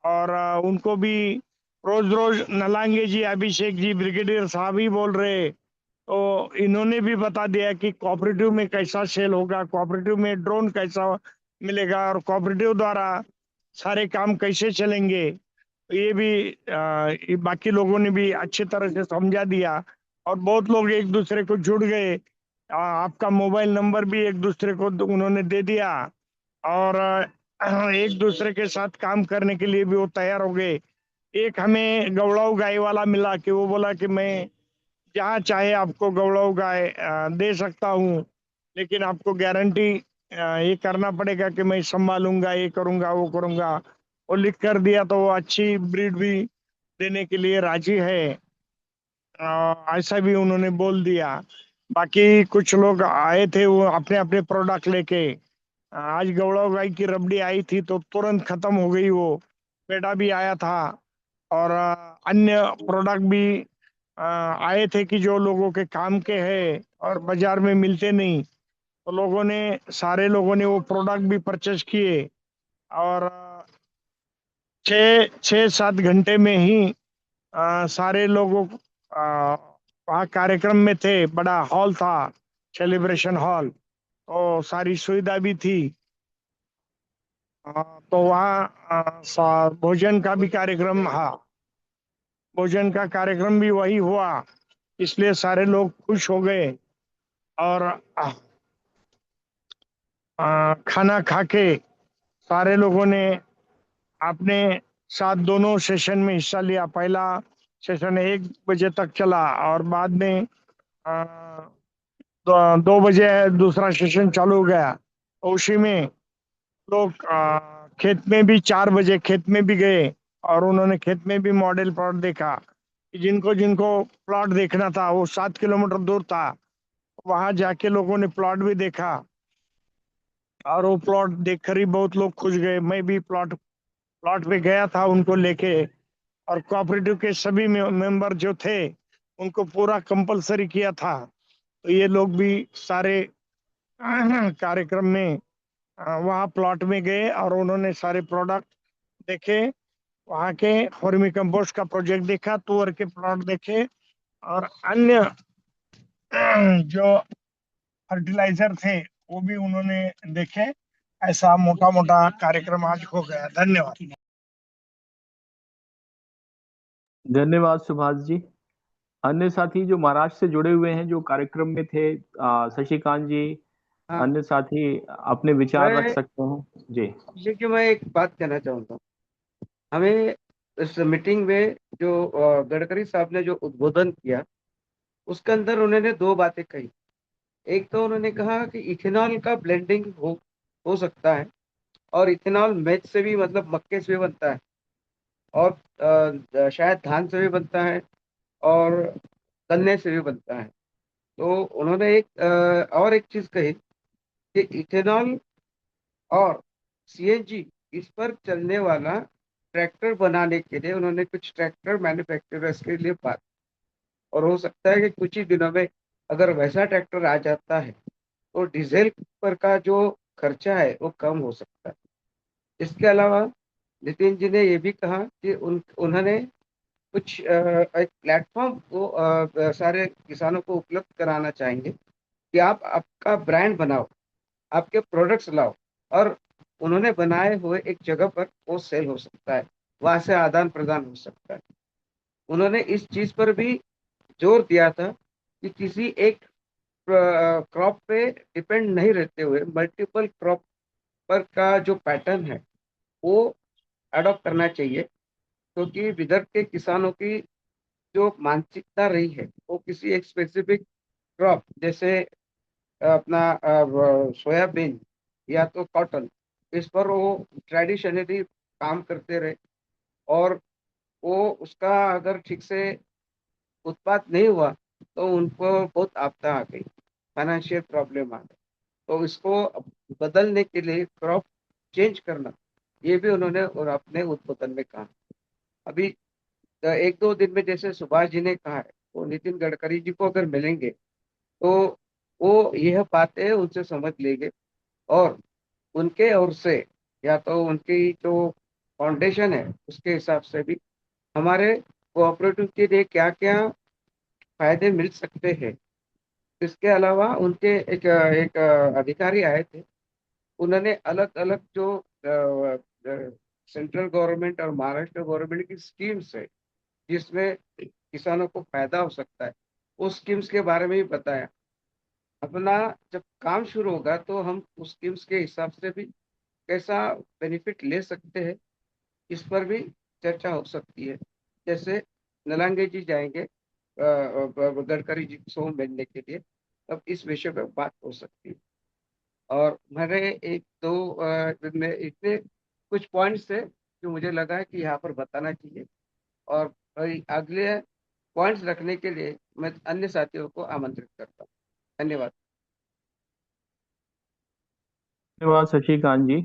और उनको भी रोज रोज नलांगे जी, अभिषेक जी, ब्रिगेडियर साहब ही बोल रहे, तो इन्होंने भी बता दिया कि कोऑपरेटिव में कैसा सेल होगा, कोऑपरेटिव में ड्रोन कैसा मिलेगा, और कोऑपरेटिव द्वारा सारे काम कैसे चलेंगे। तो ये भी ये बाकी लोगों ने भी अच्छी तरह से समझा दिया, और बहुत लोग एक दूसरे को जुड़ गए। आपका मोबाइल नंबर भी एक दूसरे को उन्होंने दे दिया, और एक दूसरे के साथ काम करने के लिए भी वो तैयार हो गए। एक हमें गौड़ाऊ गाय वाला मिला कि वो बोला कि मैं जहाँ चाहे आपको गौड़ाऊ गाय दे सकता हूँ, लेकिन आपको गारंटी ये करना पड़ेगा कि मैं संभालूंगा, ये करूंगा, वो करूंगा। वो लिख कर दिया, तो वो अच्छी ब्रीड भी देने के लिए राजी है। ऐसा भी उन्होंने बोल दिया। बाकी कुछ लोग आए थे, वो अपने अपने प्रोडक्ट लेके। आज गौड़ाऊ गाय की रबड़ी आई थी तो तुरंत खत्म हो गई वो। पेड़ा भी आया था, और अन्य प्रोडक्ट भी आए थे कि जो लोगों के काम के हैं और बाजार में मिलते नहीं। तो लोगों ने, सारे लोगों ने वो प्रोडक्ट भी परचेज किए। और 6-7 घंटे में ही सारे लोगों वहाँ कार्यक्रम में थे। बड़ा हॉल था, सेलिब्रेशन हॉल, तो सारी सुविधा भी थी। तो वहाँ भोजन का भी कार्यक्रम, हाँ, भोजन का कार्यक्रम भी वही हुआ, इसलिए सारे लोग खुश हो गए। और खाना खा के सारे लोगों ने अपने साथ दोनों सेशन में हिस्सा लिया। पहला सेशन 1 बजे तक चला, और बाद में 2 बजे दूसरा सेशन चालू हो गया। उसी में लोग खेत में भी 4 बजे खेत में भी गए, और उन्होंने खेत में भी मॉडल प्लॉट देखा। जिनको जिनको प्लॉट देखना था, वो 7 किलोमीटर दूर था, वहां जाके लोगों ने प्लॉट भी देखा, और वो प्लॉट देखकर ही बहुत लोग खुश गए। मैं भी प्लॉट प्लॉट पे गया था उनको लेके। और कोऑपरेटिव के सभी मेंबर जो थे, उनको पूरा कंपलसरी किया था। तो ये लोग भी सारे कार्यक्रम में वहाँ प्लॉट में गए, और उन्होंने सारे प्रोडक्ट देखे। वहाँ के फॉर्मी कंपोस्ट का प्रोजेक्ट देखा, तुअर के प्लॉट देखे, और अन्य जो फर्टिलाइजर थे वो भी उन्होंने देखे। ऐसा मोटा मोटा कार्यक्रम आज हो गया। धन्यवाद। धन्यवाद सुभाष जी। अन्य साथी जो महाराष्ट्र से जुड़े हुए हैं, जो कार्यक्रम में थे, शशिकांत जी, हाँ, अन्य साथी अपने विचार रख मैं सकते हैं जी। देखिए, मैं एक बात कहना चाहता हूँ। हमें इस मीटिंग में जो गडकरी साहब ने जो उद्बोधन किया, उसके अंदर उन्होंने दो बातें कही। एक तो उन्होंने कहा कि इथेनॉल का ब्लेंडिंग हो सकता है, और इथेनॉल मैच से भी, मतलब मक्के से भी बनता है, और शायद धान से भी बनता है, और गन्ने से भी बनता है। तो उन्होंने और एक चीज कही कि इथेनॉल और सीएनजी इस पर चलने वाला ट्रैक्टर बनाने के लिए उन्होंने कुछ ट्रैक्टर मैन्युफैक्चरर्स के लिए बात, और हो सकता है कि कुछ ही दिनों में अगर वैसा ट्रैक्टर आ जाता है तो डीजल पर का जो खर्चा है वो कम हो सकता है। इसके अलावा नितिन जी ने ये भी कहा कि उन्होंने कुछ एक प्लेटफॉर्म को सारे किसानों को उपलब्ध कराना चाहेंगे कि आप आपका ब्रांड बनाओ, आपके प्रोडक्ट्स लाओ, और उन्होंने बनाए हुए एक जगह पर वो सेल हो सकता है, वहां से आदान प्रदान हो सकता है। उन्होंने इस चीज पर भी जोर दिया था कि किसी एक क्रॉप पे डिपेंड नहीं रहते हुए मल्टीपल क्रॉप पर का जो पैटर्न है वो अडॉप्ट करना चाहिए, क्योंकि विदर्भ के किसानों की जो मानसिकता रही है वो किसी एक स्पेसिफिक क्रॉप जैसे अपना सोयाबीन या तो कॉटन, इस पर वो ट्रेडिशनली काम करते रहे, और वो उसका अगर ठीक से उत्पाद नहीं हुआ तो उनको बहुत आपदा आ गई, फाइनेंशियल प्रॉब्लम आ गई। तो इसको बदलने के लिए क्रॉप चेंज करना, ये भी उन्होंने और अपने उद्बोधन में कहा। अभी एक दो दिन में जैसे सुभाष जी ने कहा है, वो नितिन गडकरी जी को अगर मिलेंगे तो वो यह बातें उनसे समझ लेंगे, और उनके ओर से या तो उनकी जो फाउंडेशन है उसके हिसाब से भी हमारे कोऑपरेटिव के लिए क्या क्या फायदे मिल सकते हैं। इसके अलावा उनके एक अधिकारी आए थे, उन्होंने अलग अलग जो सेंट्रल गवर्नमेंट और महाराष्ट्र गवर्नमेंट की स्कीम्स है जिसमें किसानों को फायदा हो सकता है, उस स्कीम्स के बारे में भी बताया। अपना जब काम शुरू होगा तो हम उस स्कीम्स के हिसाब से भी कैसा बेनिफिट ले सकते हैं, इस पर भी चर्चा हो सकती है। जैसे नलांगे जी जाएंगे गडकरी जी को मिलने के लिए, तब इस विषय पर बात हो सकती है। और मैंने एक दो में इतने कुछ पॉइंट्स थे जो मुझे लगा है कि यहाँ पर बताना चाहिए, और अगले पॉइंट्स रखने के लिए मैं अन्य साथियों को आमंत्रित करता हूँ। धन्यवाद। धन्यवाद शशिकांत जी।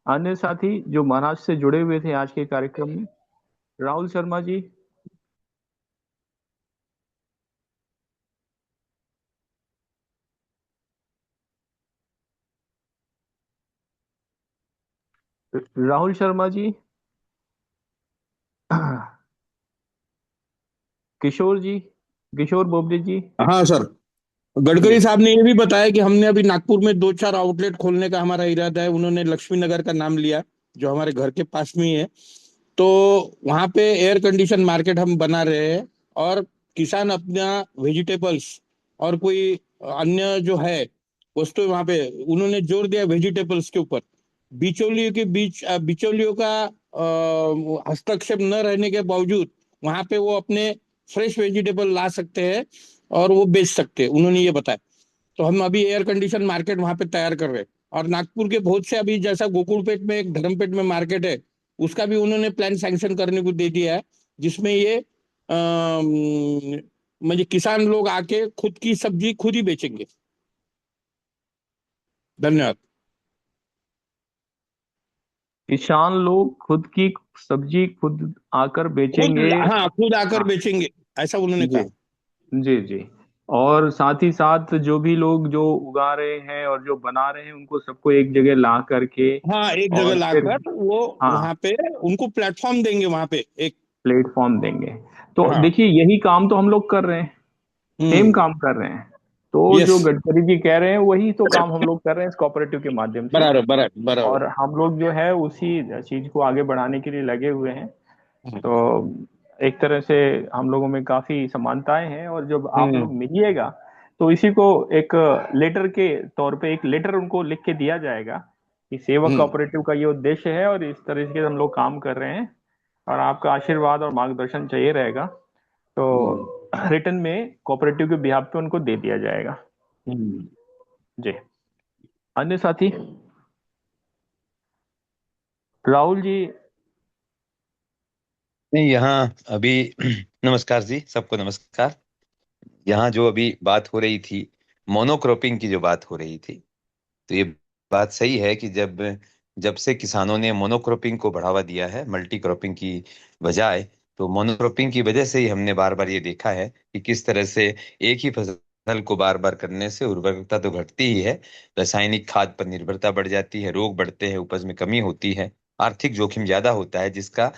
अन्य साथी जो महाराष्ट्र से जुड़े हुए थे आज के कार्यक्रम में, राहुल शर्मा जी। राहुल शर्मा जी। किशोर जी, किशोर बोबडे जी। हाँ सर, गडकरी जी साहब ने ये भी बताया कि हमने अभी नागपुर में 2-4 आउटलेट खोलने का हमारा इरादा है। उन्होंने लक्ष्मी नगर का नाम लिया जो हमारे घर के पास में ही है। तो वहां पे एयर कंडीशन मार्केट हम बना रहे हैं, और किसान अपना वेजिटेबल्स और कोई अन्य जो है वस्तु वहां पे उन्होंने जोर दिया वेजिटेबल्स के ऊपर। बिचौलियों के बीच बिचौलियों का हस्तक्षेप न रहने के बावजूद वहां पे वो अपने फ्रेश वेजिटेबल ला सकते हैं और वो बेच सकते हैं, उन्होंने ये बताया। तो हम अभी एयर कंडीशन मार्केट वहां पे तैयार कर रहे हैं। और नागपुर के बहुत से अभी जैसा गोकुलपेट में एक धर्मपेट में मार्केट है, उसका भी उन्होंने प्लान सैंक्शन करने को दे दिया है, जिसमें ये म्हणजे किसान लोग आके खुद की सब्जी खुद ही बेचेंगे। धन्यवाद। किसान लोग खुद की सब्जी खुद आकर खुद, बेचेंगे। हाँ, खुद आकर हाँ बेचेंगे, ऐसा उन्होंने जी कहा। जी जी। और साथ ही साथ जो भी लोग जो उगा रहे हैं और जो बना रहे हैं उनको सबको एक जगह ला करके हाँ, एक जगह और फिर लाकर वो हाँ वहां पे उनको प्लेटफॉर्म देंगे वहां पे एक। प्लेटफॉर्म देंगे। तो हाँ। देखिए यही काम तो हम लोग कर रहे हैं, सेम हम्म। काम कर रहे हैं। तो यस। जो गडकरी जी कह रहे हैं वही तो काम हम लोग कर रहे हैं इस कोऑपरेटिव के माध्यम से। बराबर बराबर बराबर। और हम लोग जो है उसी चीज को आगे बढ़ाने के लिए लगे हुए हैं। हाँ। तो एक तरह से हम लोगों में काफी समानताएं हैं, और जब आप हम्म। लोग मिलिएगा तो इसी को एक लेटर के तौर पे एक लेटर उनको लिख के दिया जाएगा कि सेवक हम्म। कोऑपरेटिव का ये उद्देश्य है और इस तरह से हम लोग काम कर रहे हैं, और आपका आशीर्वाद और मार्गदर्शन चाहिए रहेगा। तो हम्म। रिटर्न में कोऑपरेटिव के बिहाफ पे उनको दे दिया जाएगा। हम्म। जी। अन्य साथी, राहुल जी। नहीं, यहाँ अभी नमस्कार जी, सबको नमस्कार। यहाँ जो अभी बात हो रही थी, मोनोक्रॉपिंग की जो बात हो रही थी, तो ये बात सही है कि जब जब से किसानों ने मोनोक्रॉपिंग को बढ़ावा दिया है मल्टी क्रॉपिंग की बजाय, तो मोनोक्रॉपिंग की वजह से ही हमने बार बार ये देखा है कि किस तरह से एक ही फसल को बार बार करने से उर्वरकता तो घटती ही है, रासायनिक खाद पर निर्भरता बढ़ जाती है, रोग बढ़ते हैं, उपज में कमी होती है, आर्थिक जोखिम ज्यादा होता है, जिसका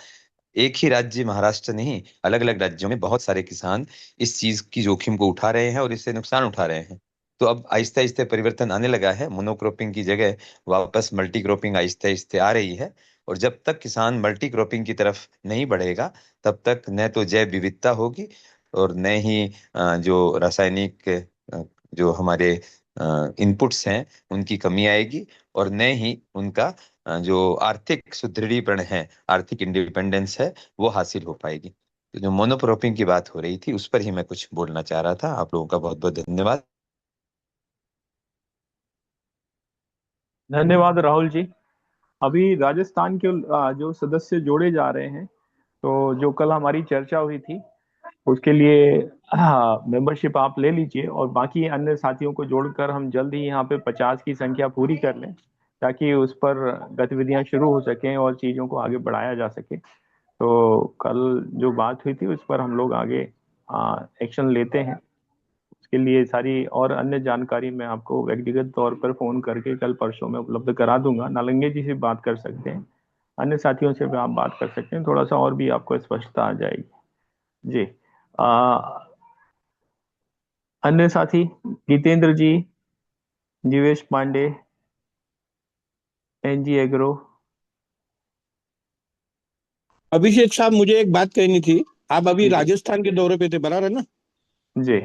एक ही राज्य महाराष्ट्र नहीं, अलग अलग राज्यों में बहुत सारे किसान इस चीज की जोखिम को उठा रहे हैं और इससे नुकसान उठा रहे हैं। तो अब आहिस्ते आहिस्ते परिवर्तन आने लगा है, मोनोक्रॉपिंग की जगह वापस मल्टी क्रॉपिंग आहिस्ते आहिस्ते आ रही है। और जब तक किसान मल्टी क्रॉपिंग की तरफ नहीं बढ़ेगा, तब तक न तो जैव विविधता होगी और न ही जो रासायनिक जो हमारे इनपुट्स हैं उनकी कमी आएगी, और न ही उनका जो आर्थिक सुदृढ़ीकरण है, आर्थिक इंडिपेंडेंस है, वो हासिल हो पाएगी। तो जो मोनोक्रॉपिंग की बात हो रही थी उस पर ही मैं कुछ बोलना चाह रहा था। आप लोगों का बहुत बहुत धन्यवाद। धन्यवाद राहुल जी। अभी राजस्थान के जो सदस्य जोड़े जा रहे हैं, तो जो कल हमारी चर्चा हुई थी उसके लिए मेंबरशिप आप ले लीजिए, और बाकी अन्य साथियों को जोड़कर हम जल्द ही यहाँ पे 50 की संख्या पूरी कर लें, ताकि उस पर गतिविधियां शुरू हो सकें और चीजों को आगे बढ़ाया जा सके। तो कल जो बात हुई थी उस पर हम लोग आगे एक्शन लेते हैं। उसके लिए सारी और अन्य जानकारी मैं आपको व्यक्तिगत तौर पर फोन करके कल परसों में उपलब्ध करा दूंगा। नालंगे जी से बात कर सकते हैं, अन्य साथियों से भी आप बात कर सकते हैं, थोड़ा सा और भी आपको स्पष्टता आ जाएगी। जी। आ, अन्य साथी गीतेंद्र जी, जीवेश पांडे, एनजी एग्रो। अभिषेक साहब, मुझे एक बात कहनी थी। आप अभी जी राजस्थान के दौरे पे थे, बराबर है ना? जी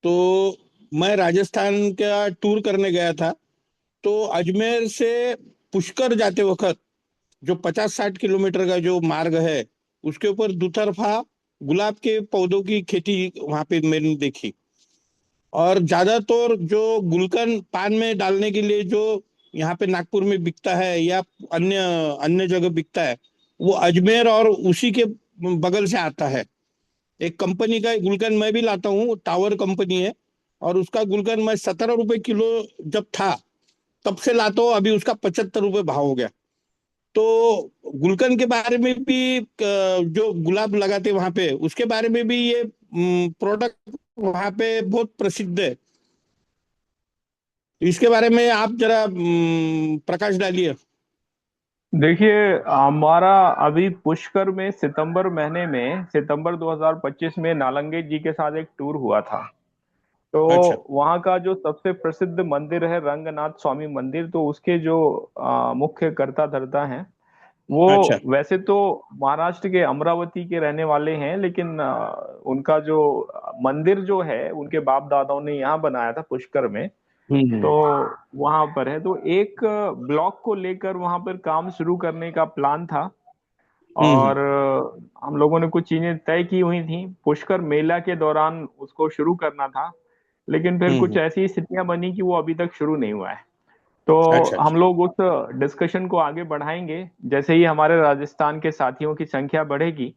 तो मैं राजस्थान का टूर करने गया था, तो अजमेर से पुष्कर जाते वक्त जो 50-60 किलोमीटर का जो मार्ग है, उसके ऊपर दुतरफा गुलाब के पौधों की खेती वहां पे मैंने देखी। और ज्यादातर जो गुलकंद पान में डालने के लिए जो यहाँ पे नागपुर में बिकता है या अन्य अन्य जगह बिकता है, वो अजमेर और उसी के बगल से आता है। एक कंपनी का गुलकंद मैं भी लाता हूँ, टावर कंपनी है, और उसका गुलकंद मैं 17 रुपए किलो जब था तब से लाता हूँ, अभी उसका 75 रुपए भाव हो गया। तो गुलकंद के बारे में भी जो गुलाब लगाते वहां पे, उसके बारे में भी ये प्रोडक्ट वहां पे बहुत प्रसिद्ध है। इसके बारे में आप जरा प्रकाश डालिए। देखिए, हमारा अभी पुष्कर में सितंबर महीने में, सितंबर 2025 में नालंगे जी के साथ एक टूर हुआ था। तो अच्छा। वहाँ का जो सबसे प्रसिद्ध मंदिर है रंगनाथ स्वामी मंदिर, तो उसके जो मुख्य कर्ता धर्ता हैं, वो अच्छा। वैसे तो महाराष्ट्र के अमरावती के रहने वाले हैं, लेकिन उनका जो मंदिर जो है उनके बाप दादाओं ने यहाँ बनाया था पुष्कर में। तो हम्म। वहां पर है, तो एक ब्लॉक को लेकर वहां पर काम शुरू करने का प्लान था। हम्म। और हम लोगों ने कुछ चीजें तय की हुई थी, पुष्कर मेला के दौरान उसको शुरू करना था, लेकिन फिर कुछ हम्म। ऐसी स्थितियां बनी कि वो अभी तक शुरू नहीं हुआ है। तो अच्छा, हम अच्छा। लोग उस डिस्कशन को आगे बढ़ाएंगे, जैसे ही हमारे राजस्थान के साथियों की संख्या बढ़ेगी,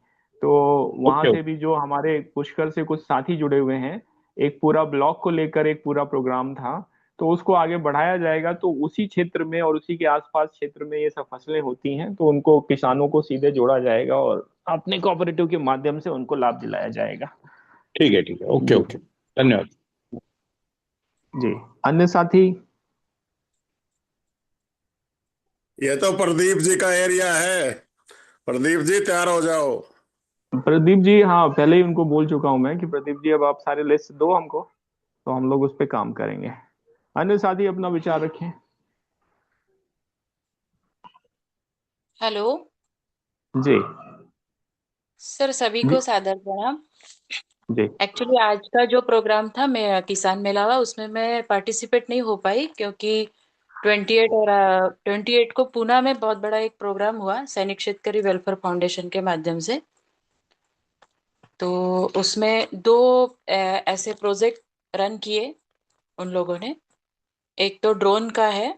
तो वहां ओके, से भी जो हमारे पुष्कर से कुछ साथी जुड़े हुए हैं, एक पूरा ब्लॉक को लेकर एक पूरा प्रोग्राम था, तो उसको आगे बढ़ाया जाएगा। तो उसी क्षेत्र में और उसी के आसपास क्षेत्र में ये सब फसलें होती हैं, तो उनको किसानों को सीधे जोड़ा जाएगा और अपने कोऑपरेटिव के माध्यम से उनको लाभ दिलाया जाएगा। ठीक है, ठीक है, ओके, जी ओके। धन्यवाद। जी। अन्य साथी। ये तो प्रदीप जी का एरिया है। प्रदीप जी, तैयार हो जाओ। प्रदीप जी, हाँ, पहले ही उनको बोल चुका हूं मैं कि प्रदीप जी अब आप सारे लिस्ट दो हमको, तो हम लोग उस पर काम करेंगे। अन्य साथी अपना विचार रखें। हेलो जी सर, सभी जी को सादर प्रणाम। जी एक्चुअली आज का जो प्रोग्राम था मैं किसान मेला हुआ, उसमें मैं पार्टिसिपेट नहीं हो पाई, क्योंकि 28 को पूना में बहुत बड़ा एक प्रोग्राम हुआ सैनिक शेतकरी वेलफेयर फाउंडेशन के माध्यम से। तो उसमें दो ऐसे प्रोजेक्ट रन किए उन लोगों ने। एक तो ड्रोन का है,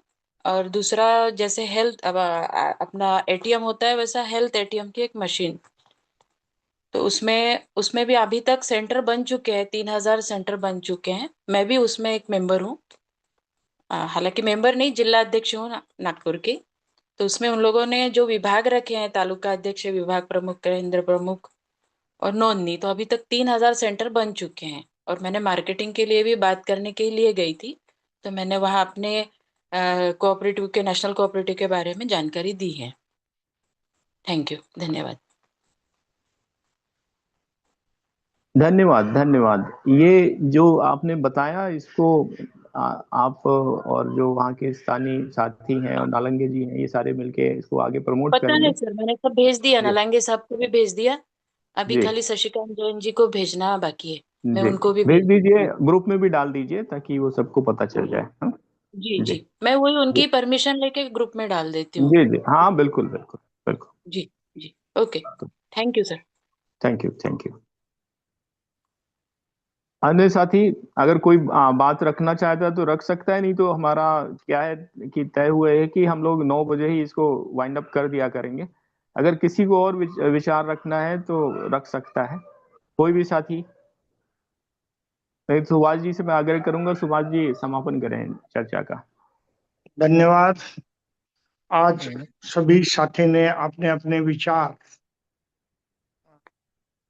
और दूसरा जैसे हेल्थ, अब अपना एटीएम होता है वैसा हेल्थ एटीएम की एक मशीन। तो उसमें उसमें भी अभी तक सेंटर बन चुके हैं, 3,000 सेंटर बन चुके हैं। मैं भी उसमें एक मेंबर हूँ। हालांकि मेंबर नहीं, जिला अध्यक्ष हूँ नागपुर की। तो उसमें उन लोगों ने जो विभाग रखे हैं, तालुका अध्यक्ष, विभाग प्रमुख, केंद्र प्रमुख और नोंदनी, तो अभी तक 3,000 सेंटर बन चुके हैं। और मैंने मार्केटिंग के लिए भी बात करने के लिए गई थी, तो मैंने वहाँ अपने कोऑपरेटिव के, नेशनल कोऑपरेटिव के बारे में जानकारी दी है। थैंक यू, धन्यवाद। धन्यवाद, धन्यवाद। ये जो आपने बताया इसको आप और जो वहाँ के स्थानीय साथी हैं और नालंगे जी हैं, ये सारे मिलके इसको आगे प्रमोट पता करेंगे। है सर, मैंने सब भेज दिया, जी नालंगे साहब को भी भेज दिया। अभी जी खाली शशिकांत जैन जी को भेजना बाकी है, मैं जी, उनको भी भेज भेज दूंगी। दीजिए, ग्रुप में भी डाल दीजिए ताकि वो सबको पता चल जाए। हाँ जी जी जी, मैं वही जी उनकी परमिशन लेके ग्रुप में डाल देती हूँ। जी जी, हाँ बिल्कुल बिल्कुल बिल्कुल। जी जी, okay, thank you sir. Thank you, thank you. अन्य साथी अगर कोई बात रखना चाहता है तो रख सकता है, नहीं तो हमारा क्या है कि तय हुए है कि हम लोग 9 बजे ही इसको वाइंड अप कर दिया करेंगे। अगर किसी को और विचार रखना है तो रख सकता है कोई भी साथी। नहीं तो सुभाष जी से मैं आग्रह करूंगा, सुभाष जी समापन करें चर्चा का। धन्यवाद। आज सभी साथी ने अपने अपने विचार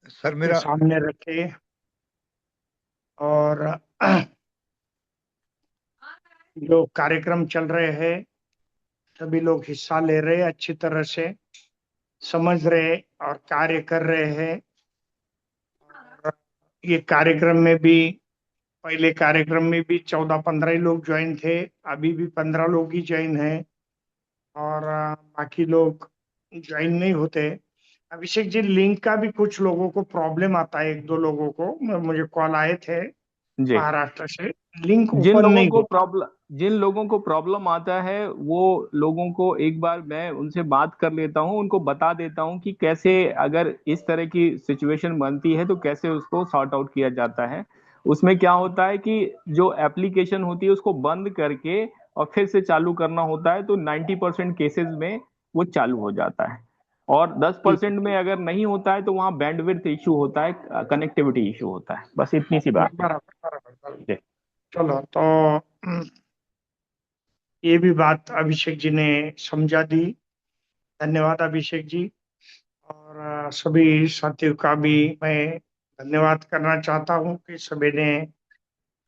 सर के मेरा सामने रखे और जो कार्यक्रम चल रहे हैं सभी लोग हिस्सा ले रहे, अच्छी तरह से समझ रहे और कार्य कर रहे हैं। और ये कार्यक्रम में भी, पहले कार्यक्रम में भी 14-15 ही लोग ज्वाइन थे, अभी भी 15 लोग ही ज्वाइन हैं और बाकी लोग ज्वाइन नहीं होते। अभिषेक जी, लिंक का भी कुछ लोगों को प्रॉब्लम आता है, 1-2 लोगों को मुझे कॉल आए थे जी, महाराष्ट्र से, लिंक ओपन नहीं होता। जिन लोगों को प्रॉब्लम आता है वो लोगों को एक बार मैं उनसे बात कर लेता हूं, उनको बता देता हूं कि कैसे अगर इस तरह की सिचुएशन बनती है तो कैसे उसको सॉर्ट आउट किया जाता है। उसमें क्या होता है कि जो एप्लीकेशन होती है उसको बंद करके और फिर से चालू करना होता है, तो 90% केसेस में वो चालू हो जाता है। और ठीक है, 10% में अगर नहीं होता है तो वहाँ बैंडविड्थ इशू होता है, कनेक्टिविटी इशू होता है। बस इतनी सी बात है। बराबर बराबर बराबर। जी चलो तो ये भी बात अभिषेक जी ने समझा दी। धन्यवाद अभिषेक जी। और सभी साथियों का भी मैं धन्यवाद करना चाहता हूँ कि सभी ने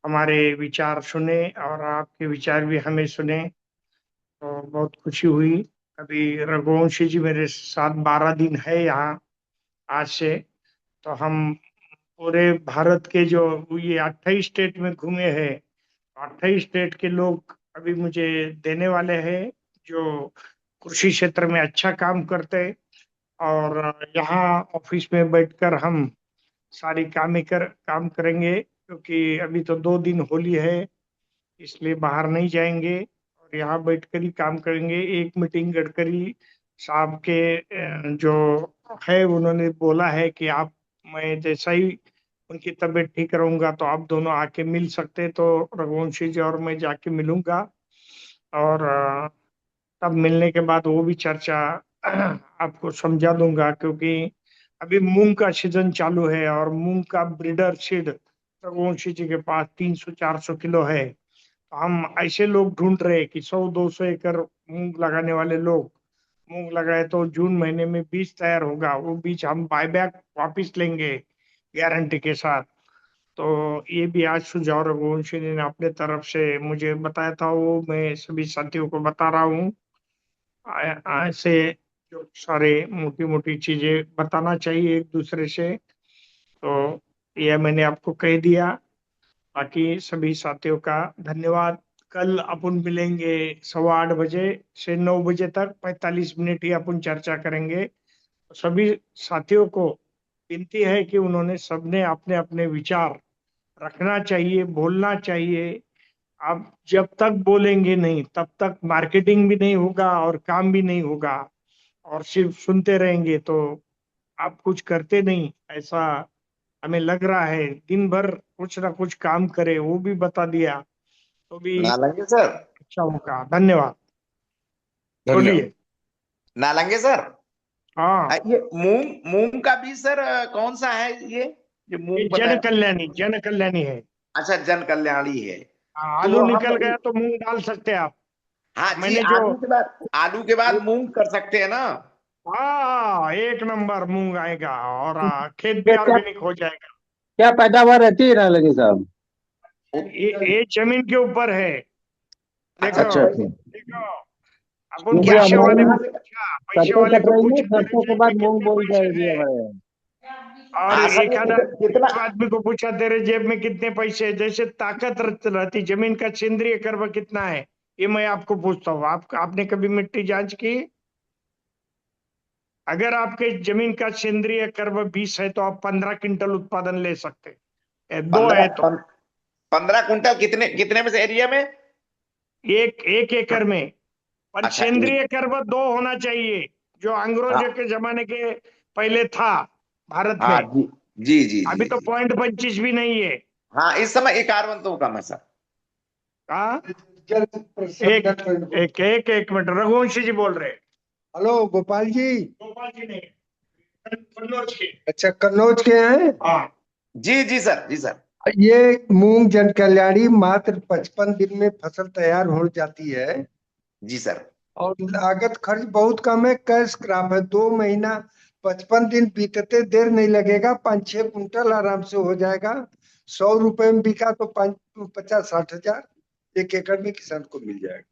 हमारे विचार सुने और आपके विचार भी हमें सुने, तो बहुत खुशी हुई। अभी रघुवंशी जी मेरे साथ 12 दिन है यहाँ आज से, तो हम पूरे भारत के जो ये 28 स्टेट में घूमे हैं, 28 स्टेट के लोग अभी मुझे देने वाले हैं जो कृषि क्षेत्र में अच्छा काम करते हैं। और यहाँ ऑफिस में बैठकर हम सारी काम करेंगे, क्योंकि अभी तो 2 दिन होली है, इसलिए बाहर नहीं जाएंगे और यहाँ बैठकर ही काम करेंगे। एक मीटिंग गडकरी साहब के जो है, उन्होंने बोला है कि आप, मैं जैसा ही उनकी तबीयत ठीक रहूंगा तो आप दोनों आके मिल सकते हैं। तो रघुवंशी जी और मैं जाके मिलूंगा और तब मिलने के बाद वो भी चर्चा आपको समझा दूंगा, क्योंकि अभी मूंग का सीजन चालू है और मूंग का ब्रीडर सीड रघुवंशी जी के पास 300-400 किलो है। तो हम ऐसे लोग ढूंढ रहे हैं कि 100-200 एकड़ मूंग लगाने वाले लोग मूंग लगाए तो जून महीने में बीज तैयार होगा, वो बीज हम बायबैक वापिस लेंगे गारंटी के साथ। तो ये भी आज सुझाव रघुवंशी जी ने अपने तरफ से मुझे बताया था, वो मैं सभी साथियों को बता रहा हूँ। ऐसे जो सारे मोटी मोटी चीजें बताना चाहिए एक दूसरे से, तो यह मैंने आपको कह दिया। बाकी सभी साथियों का धन्यवाद। कल अपन मिलेंगे 8:15 बजे से 9 बजे तक, 45 मिनट ही अपन चर्चा करेंगे। सभी साथियों को विनती है कि उन्होंने सबने अपने अपने विचार रखना चाहिए, बोलना चाहिए। आप जब तक बोलेंगे नहीं तब तक मार्केटिंग भी नहीं होगा और काम भी नहीं होगा, और सिर्फ सुनते रहेंगे तो आप कुछ करते नहीं, ऐसा हमें लग रहा है। दिन भर कुछ ना कुछ काम करे, वो भी बता दिया तो भी नालंगे सर। अच्छा होगा। धन्यवाद। धन्यवाद। बोलिए। नालंगे सर। हाँ, ये मूंग मूंग का बीज सर कौन सा है ये जो ये मूंग जन बताया? कल्याणी, जन कल्याणी है। अच्छा, जन कल्याणी है। हाँ, तो आलू हम, निकल गया तो मूंग डाल सकते हैं आप। हाँ जी, मैंने जो, आलू के बाद मूंग कर सकते हैं ना? हाँ, एक नंबर मूंग आएगा और खेत भी क्या क्या ऑर्गेनिक हो जाएगा। क्या पैदावार रहती है ना लगे साहब? ये जमीन के ऊपर है। अच्छा देखो अच्छा अच्छा। अच्छा। देखो, अपन क्योंकि क्या पैसे हमारे वाले को यहाँ पूछा, पैसे सरसों वाले कट को रही है, पूछा तेरे सरसों के जेब में बाद मूंग कितने बोई पैसे जाएगी हैं, हमारे यहाँ। और हाँ सर, एक ये आधा कितना? आदमी को पूछा तेरे जेब में कितने पैसे हैं। जैसे ताकत रहती जमीन का केंद्रीय कर्व कितना है, ये मैं आपको पूछता हूँ। आपने कभी मिट्टी जांच की? अगर आपके जमीन का केंद्रीय कर्व 20 है तो आप 15 क्विंटल उत्पादन ले सकते हैं। 2 है तो 15 कुंटल कितने कितने में से एरिया में? एक एकड़ में। पर अच्छा, केंद्रीय कर्व 2 होना चाहिए, जो अंग्रेजों हाँ के जमाने के पहले था भारत हाँ में। जी जी जी अभी जी तो जी। 0.25 भी नहीं है। हाँ, इस समय 51 तो कम है सर। हाँ, जल एक संरक्षण। एक मिनट, रघुवंशी जी बोल रहे हैं। हेलो गोपाल जी। गोपाल जी नहीं, कन्नौज के। अच्छा, कन्नौज के हैं। हाँ, जी जी सर, जी सर। ये मूंग जन कल्याणी मात्र 55 दिन में फसल तैयार हो जाती है जी सर। और लागत खर्च बहुत कम है। कैश क्रॉप है, 2 महीना 55 दिन बीतते देर नहीं लगेगा। 5-6 कुंटल आराम से हो जाएगा। 100 रुपए में बिका तो 50-60 हजार एक एकड़ में किसान को मिल जाएगा।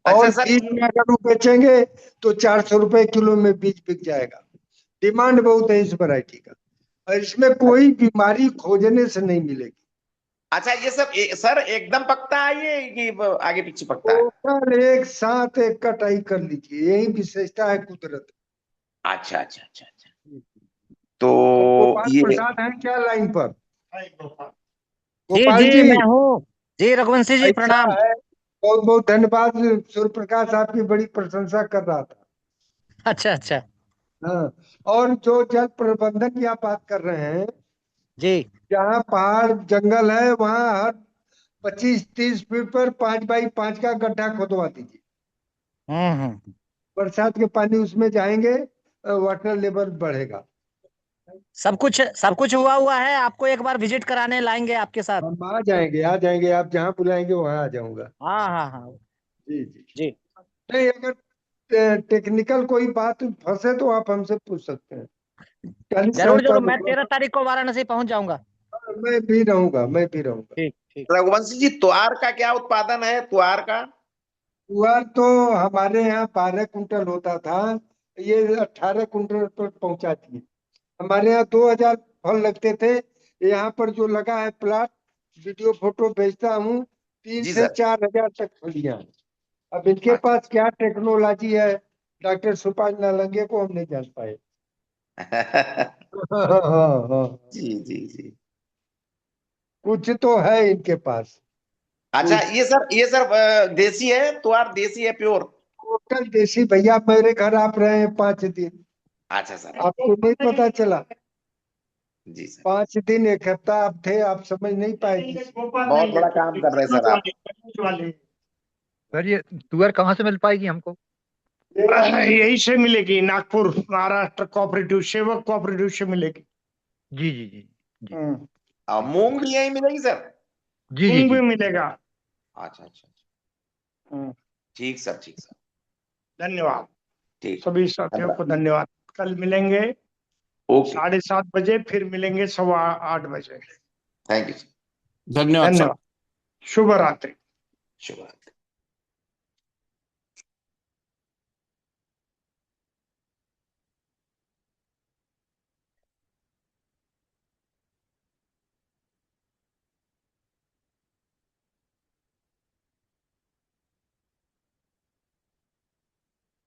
अच्छा और सर, बीज में अगर वो बेचेंगे तो 400 रुपए किलो में बीज बिक जाएगा। डिमांड बहुत है इस वैरायटी का, और इसमें कोई बीमारी खोजने से नहीं मिलेगी। अच्छा ये सब सर एकदम पकता है ये कि आगे पीछे पकता है? टोटल एक साथ एक कटाई कर लीजिए, यही विशेषता है कुदरत। अच्छा अच्छा अच्छा अच्छा। तो और गोपाल ये, प्रसाद हैं क्या लाइन पर? जी गोपाल जी जी, मैं हूँ। जी रघुवंशी जी ऐसा प्रणाम। है, बहुत बहुत धन्यवाद। सूर्य प्रकाश आपकी बड़ी प्रशंसा कर रहा था। अच्छा अच्छा। हाँ, और जो जल प्रबंधन की आप बात कर रहे हैं, जी। जहाँ पहाड़ जंगल है वहाँ हर 25-30 फीट पर 5x5 का गड्ढा खोदवा दीजिए। हम्म। बरसात के पानी उसमें जाएंगे, वाटर लेवल बढ़ेगा। सब कुछ हुआ है। आपको एक बार विजिट कराने लाएंगे आपके साथ। हम आ जाएंगे, आप जहाँ बुलाएंगे वहां आ जाऊंगा। हाँ हाँ हाँ। जी जी। जी नहीं, अगर टेक्निकल कोई बात फंसे तो आप हमसे पूछ सकते हैं। 40 साल जरूर का जरूर, मैं अनुभव। 13 तारीख को वाराणसी पहुंच जाऊंगा। मैं भी रहूंगा, मैं भी रहूंगा। ठीक ठीक। रघुवंशी जी, त्वार का क्या उत्पादन है, त्वार का? हुआ तो हमारे यहाँ 12 कुंटल होता था, ये 18 कुंटल पर पहुंचा दिए। हमारे यहाँ 2,000 फल लगते थे। यहाँ पर जो लगा है प्लाट, वीडियो फोटो भेजता हूँ, तीन जी से सर। 4,000 तक फलियां हैं। अब इनके अच्छा। पास क्या टेक्नोलॉजी है, डॉक्टर सुभाष नालंगे को हम नहीं जान पाए। हाँ हाँ, जी जी जी। कुछ तो है इनके पास। अच्छा ये सर देसी है, त्वार देसी है, प्योर? टोटल देसी भैया, मेरे घर आप रहे हैं 5 दिन, अच्छा सर। आपको नहीं पता चला? जी सर। 5 दिन, एक हफ्ता आप थे, आप समझ नहीं पाए। बहुत बड़ा काम कर रहे हैं सर आप। सर ये तुअर कहाँ से मिल पाएगी हमको? यही से मिलेगी, नागपुर महाराष्ट्र कोऑपरेटिव, सेवक कोऑपरेटिव से मिलेगी। जी जी जी जी और मूंग भी यही मिलेगी सर? जी जी मूंग भी जी। मिलेगा। अच्छा अच्छा अच्छा। ठीक सर, ठीक सर। धन्यवाद ठीक। सभी साथियों को, धन्यवाद। धन्यवाद। कल मिलेंगे ओके। 7:30 बजे, फिर मिलेंगे 8:15 बजे। Thank you sir. धन्यवाद सर। धन्यवाद। शुभ रात्रि। शुभ रात्रि।